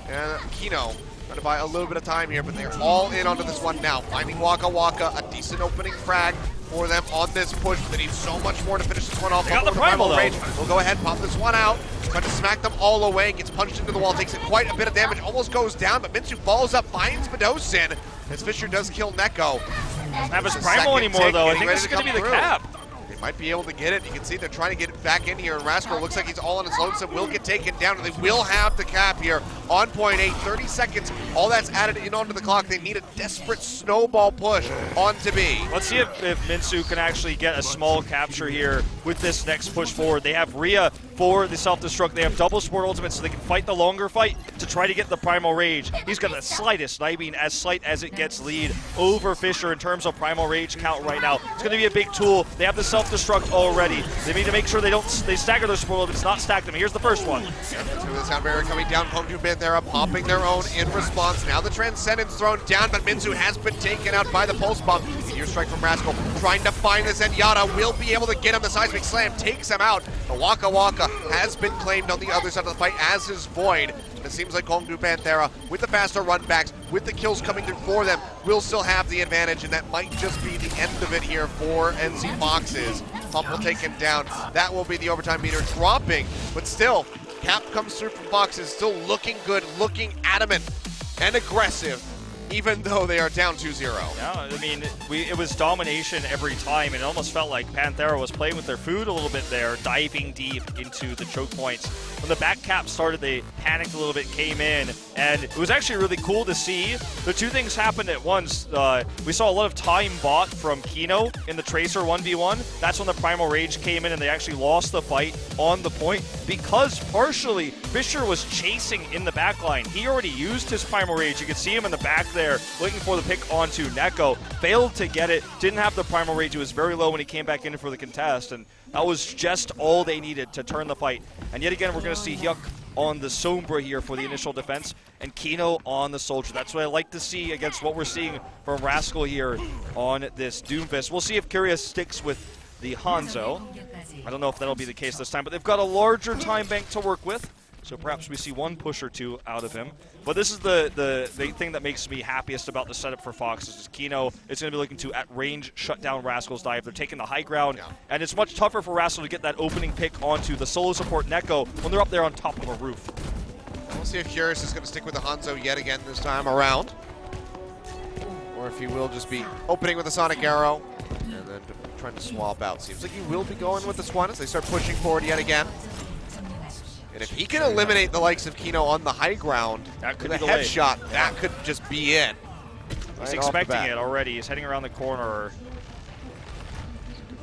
and Kino trying to buy a little bit of time here, but they're all in onto this one now. Finding Waka Waka, a decent opening frag for them on this push. They need so much more to finish this one off. They got the primal, though. We'll go ahead and pop this one out. Trying to smack them all away, gets punched into the wall, takes quite a bit of damage, almost goes down, but Minsu falls up, finds Medosin, as Fisher does kill Neko. Doesn't have his primal anymore, though. I think this is going to be the cap. They might be able to get it. You can see they're trying to get back in here, and Rascal looks like he's all on his lonesome, will get taken down, and they will have the cap here on point 8. 30 seconds, all that's added in onto the clock. They need a desperate snowball push onto B. Let's see if Minsu can actually get a small capture here with this next push forward. They have Rhea for the self-destruct. They have double support ultimate, so they can fight the longer fight to try to get the Primal Rage. He's got the slightest, I mean as slight as it gets, lead over Fisher in terms of Primal Rage count right now. It's going to be a big tool. They have the self-destruct already. They need to make sure they stagger their support ultimates, not stack them. Here's the first one. The sound barrier coming down. Kongdu Panthera popping their own in response. Now the Transcendence thrown down, but Minsu has been taken out by the Pulse Bomb. Meteor Strike from Rascal trying to find this, and Yada will be able to get him. The Seismic Slam takes him out. The Waka Waka has been claimed on the other side of the fight, as is Void. It seems like Kongdu Panthera, with the faster run backs, with the kills coming through for them, will still have the advantage, and that might just be the end of it here for NC Foxes. Pump will take him down. That will be the overtime meter dropping, but still, cap comes through from Foxes, still looking good, looking adamant and aggressive, even though they are down 2-0. Yeah, I mean, it was domination every time, and it almost felt like Panthera was playing with their food a little bit there, diving deep into the choke points. When the back cap started, they panicked a little bit, came in, and it was actually really cool to see. The two things happened at once. We saw a lot of time bought from Kino in the Tracer 1v1. That's when the Primal Rage came in, and they actually lost the fight on the point, because partially Fisher was chasing in the back line. He already used his Primal Rage. You could see him in the back there looking for the pick onto Neko. Failed to get it, didn't have the Primal Rage. It was very low when he came back in for the contest, and that was just all they needed to turn the fight. And yet again, we're going to see Hyuk on the Sombra here for the initial defense, and Kino on the Soldier. That's what I like to see against what we're seeing from Rascal here on this Doomfist. We'll see if Curious sticks with the Hanzo. I don't know if that'll be the case this time, but they've got a larger time bank to work with, so perhaps we see one push or two out of him. But this is the thing that makes me happiest about the setup for Fox is Kino is going to be looking to, at range, shut down Rascal's dive. They're taking the high ground, and it's much tougher for Rascal to get that opening pick onto the solo support Neko when they're up there on top of a roof. We'll see if Curious is going to stick with the Hanzo yet again this time around, or if he will just be opening with a Sonic Arrow and then trying to swap out. Seems like he will be going with this one as they start pushing forward yet again. And if he can eliminate the likes of Kino on the high ground, that could with be a the way. headshot, that could just be it. He's Right off the expecting bat. it already. He's heading around the corner.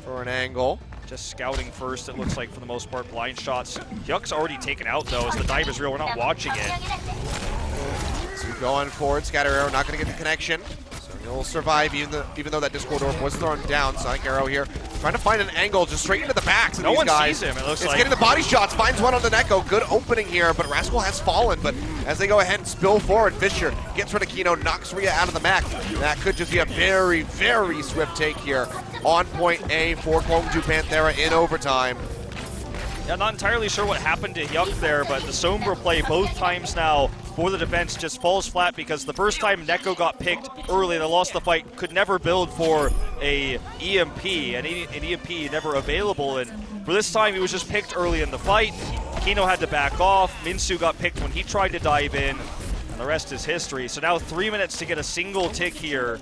For an angle. Just scouting first, it looks like, for the most part. Blind shots. Hyuk's already taken out, though, as the dive is real. We're not watching it. So going forward, Scatter Arrow not going to get the connection. So he'll survive even though that Discord Orb was thrown down. Sonic Arrow here trying to find an angle just straight into the backs of No these one guys. sees him, it looks It's like. getting the body shots, finds one on the Neko. Good opening here, but Rascal has fallen. But as they go ahead and spill forward, Fisher gets rid of Kino, knocks Rhea out of the mech. That could just be a very, very swift take here on point A for Kwangju Panthera in overtime. Yeah, not entirely sure what happened to Hyuk there, but the Sombra play both times now for the defense just falls flat because the first time Neko got picked early, they lost the fight, could never build for a EMP, an EMP never available, and for this time he was just picked early in the fight. Kino had to back off, Minsu got picked when he tried to dive in, and the rest is history. So now 3 minutes to get a single tick here.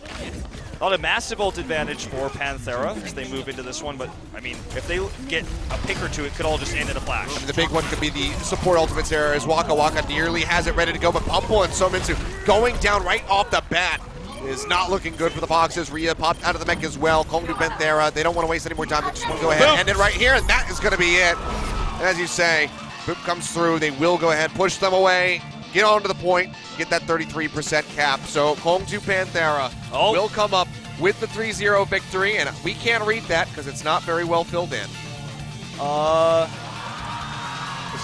Not a massive ult advantage for Panthera as they move into this one, but I mean, if they get a pick or two, it could all just end in a flash. I mean, the big one could be the support ultimates there as Waka Waka nearly has it ready to go, but Pumple and Sominsu going down right off the bat is not looking good for the Foxes. Rhea popped out of the mech as well. Kwangju Panthera, they don't want to waste any more time. They just want to go ahead and end it right here, and that is going to be it. As you say, Boop comes through. They will go ahead, push them away, get on to the point, get that 33% cap. So Kwangju Panthera will come up with the 3-0 victory, and we can't read that because it's not very well filled in.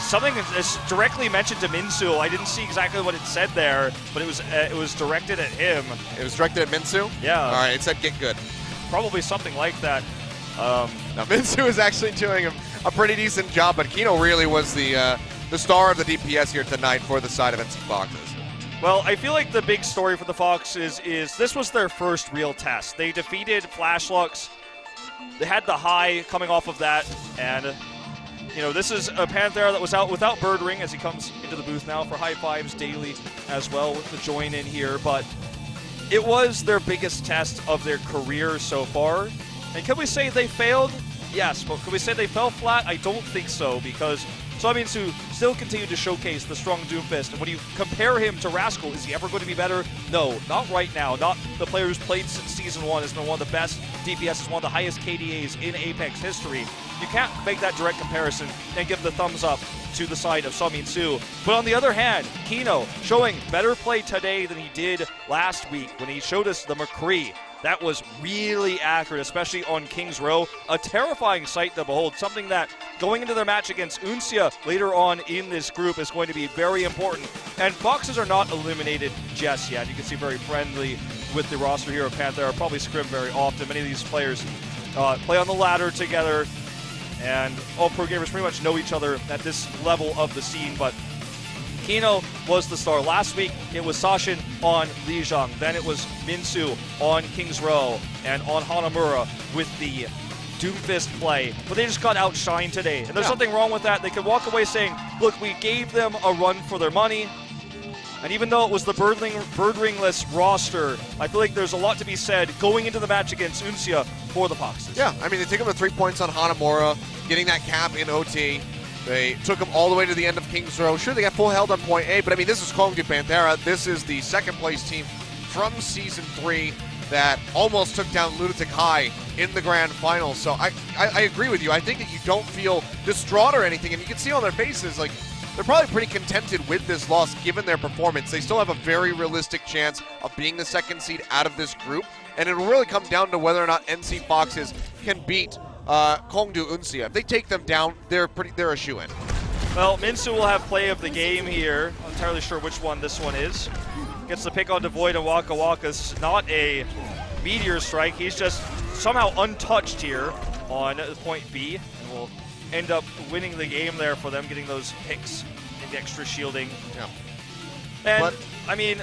Something is directly mentioned to Minsu. I didn't see exactly what it said there, but it was directed at him. It was directed at Minsu? Yeah. All right, it said get good. Probably something like that. Now Minsu is actually doing a pretty decent job, but Kino really was the star of the DPS here tonight for the side of NC Foxes. Well, I feel like the big story for the Foxes is this was their first real test. They defeated Flashlux. They had the high coming off of that, and you know, this is a Panthera that was out without Birdring as he comes into the booth now for high fives daily as well with the join in here, but it was their biggest test of their career so far. And can we say they failed? Yes, but can we say they fell flat? I don't think so, because Sominsu still continued to showcase the strong Doomfist. And when you compare him to Rascal, is he ever going to be better? No, not right now. Not the player who's played since Season 1, has been one of the best DPS, one of the highest KDAs in Apex history. You can't make that direct comparison and give the thumbs up to the side of Sominsu. But on the other hand, Kino showing better play today than he did last week when he showed us the McCree. That was really accurate, especially on King's Row. A terrifying sight to behold, something that going into their match against Uncia later on in this group is going to be very important. And Foxes are not eliminated just yet. You can see very friendly with the roster here of Panthera, probably scrim very often. Many of these players play on the ladder together, and all pro gamers pretty much know each other at this level of the scene, but Kino was the star. Last week, it was Sashin on Lijiang. Then it was Minsu on King's Row and on Hanamura with the Doomfist play. But they just got outshined today. And there's something wrong with that. They could walk away saying, look, we gave them a run for their money. And even though it was the Birdringless roster, I feel like there's a lot to be said going into the match against Uncia for the Foxes. Yeah, I mean, they take them to 3 points on Hanamura, getting that cap in OT. They took them all the way to the end of King's Row. Sure, they got full held on point A, but I mean, this is Kwangju Panthera. This is the second place team from Season 3 that almost took down Lunatic High in the grand final. So I agree with you. I think that you don't feel distraught or anything, and you can see on their faces, like, they're probably pretty contented with this loss given their performance. They still have a very realistic chance of being the second seed out of this group, and it'll really come down to whether or not NC Foxes can beat Kwangju Uncia. If they take them down, they're a shoo-in. Well, Minsu will have play of the game here. I'm entirely sure which one this one is. Gets the pick on Devoid and Waka Waka's not a meteor strike. He's just somehow untouched here on point B, and will end up winning the game there for them, getting those picks and extra shielding. Yeah. And, I mean,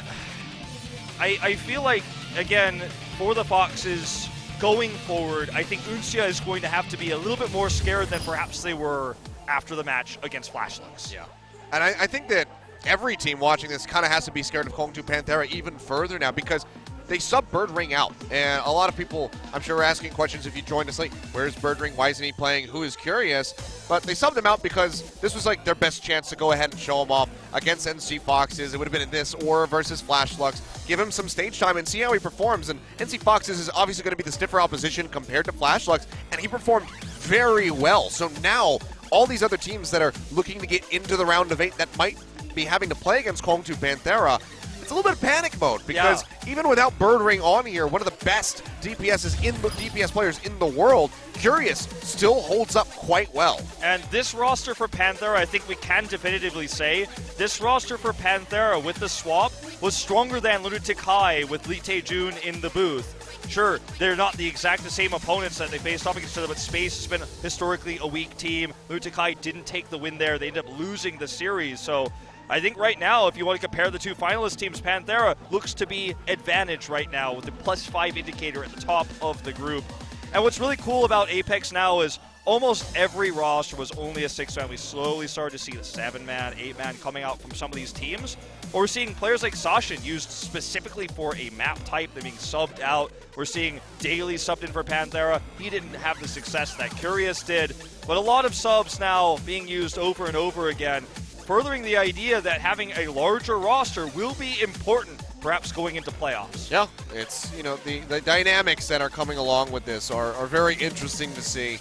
I feel like, again, for the Foxes, going forward, I think Uncia is going to have to be a little bit more scared than perhaps they were after the match against Flashlux. Yeah. And I think that every team watching this kind of has to be scared of Kwangju Panthera even further now, because they sub Birdring out. And a lot of people, I'm sure, are asking questions if you joined us late. Where's Birdring? Why isn't he playing? Who is curious? But they subbed him out because this was like their best chance to go ahead and show him off against NC Foxes. It would have been in this or versus Flash Lux. Give him some stage time and see how he performs. And NC Foxes is obviously going to be the stiffer opposition compared to Flash Lux, and he performed very well. So now all these other teams that are looking to get into the round of 8 that might be having to play against Kongtu Panthera, it's a little bit of panic mode because even without Birdring on here, one of the best DPS players in the world, Curious still holds up quite well. And this roster for Panthera, I think we can definitively say, this roster for Panthera with the swap was stronger than Lunatic High with Lee Tae-jun in the booth. Sure, they're not the same opponents that they faced off against each other, but Space has been historically a weak team. Lunatic High didn't take the win there. They ended up losing the series, so I think right now, if you want to compare the two finalist teams, Panthera looks to be advantage right now with the +5 indicator at the top of the group. And what's really cool about Apex now is almost every roster was only a 6-man. We slowly started to see the 7-man, 8-man coming out from some of these teams. Or we're seeing players like Sashin used specifically for a map type. They're being subbed out. We're seeing Daily subbed in for Panthera. He didn't have the success that Curious did. But a lot of subs now being used over and over again, furthering the idea that having a larger roster will be important, perhaps going into playoffs. Yeah, it's, the dynamics that are coming along with this are very interesting to see.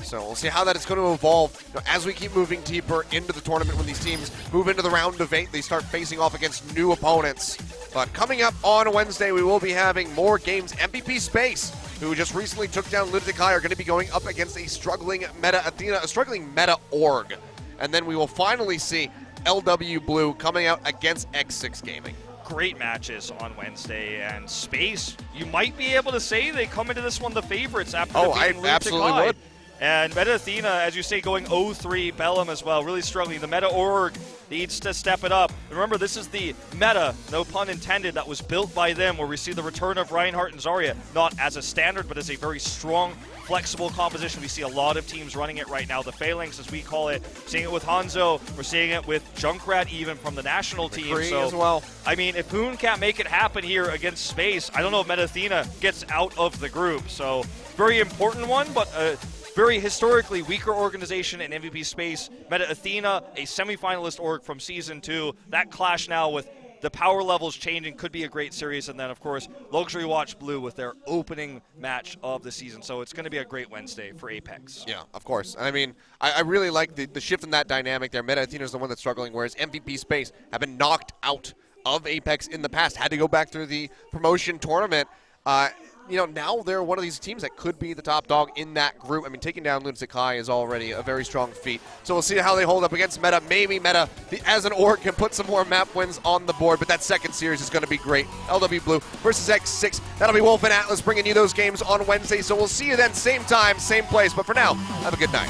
So we'll see how that is going to evolve as we keep moving deeper into the tournament. When these teams move into the round of 8, they start facing off against new opponents. But coming up on Wednesday, we will be having more games. MVP Space, who just recently took down Lunatic High, are going to be going up against a struggling Meta Athena, a struggling Meta Org. And then we will finally see LW Blue coming out against X6 Gaming. Great matches on Wednesday, and Space, you might be able to say they come into this one the favorites after defeating I absolutely High. would. And Meta Athena, as you say, going 0-3, Bellum as well, really struggling. The Meta Org needs to step it up. Remember, this is the meta, no pun intended, that was built by them, where we see the return of Reinhardt and Zarya, not as a standard, but as a very strong, flexible composition. We see a lot of teams running it right now. The Phalanx, as we call it, seeing it with Hanzo, we're seeing it with Junkrat even from the national team. So, as well. I mean, if Poon can't make it happen here against Space, I don't know if Meta Athena gets out of the group. So, very important one, but very historically weaker organization in MVP Space. Meta Athena, a semifinalist org from Season 2. That clash now with the power levels changing could be a great series. And then, of course, Luxury Watch Blue with their opening match of the season. So it's going to be a great Wednesday for Apex. Yeah, of course. I mean, I really like the shift in that dynamic there. Meta Athena is the one that's struggling, whereas MVP Space have been knocked out of Apex in the past, had to go back through the promotion tournament. Now they're one of these teams that could be the top dog in that group. I mean, taking down Lunatic High is already a very strong feat. So we'll see how they hold up against Meta. Maybe Meta, as an org, can put some more map wins on the board, but that second series is going to be great. LW Blue versus X6. That'll be Wolf and Atlas bringing you those games on Wednesday. So we'll see you then, same time, same place. But for now, have a good night.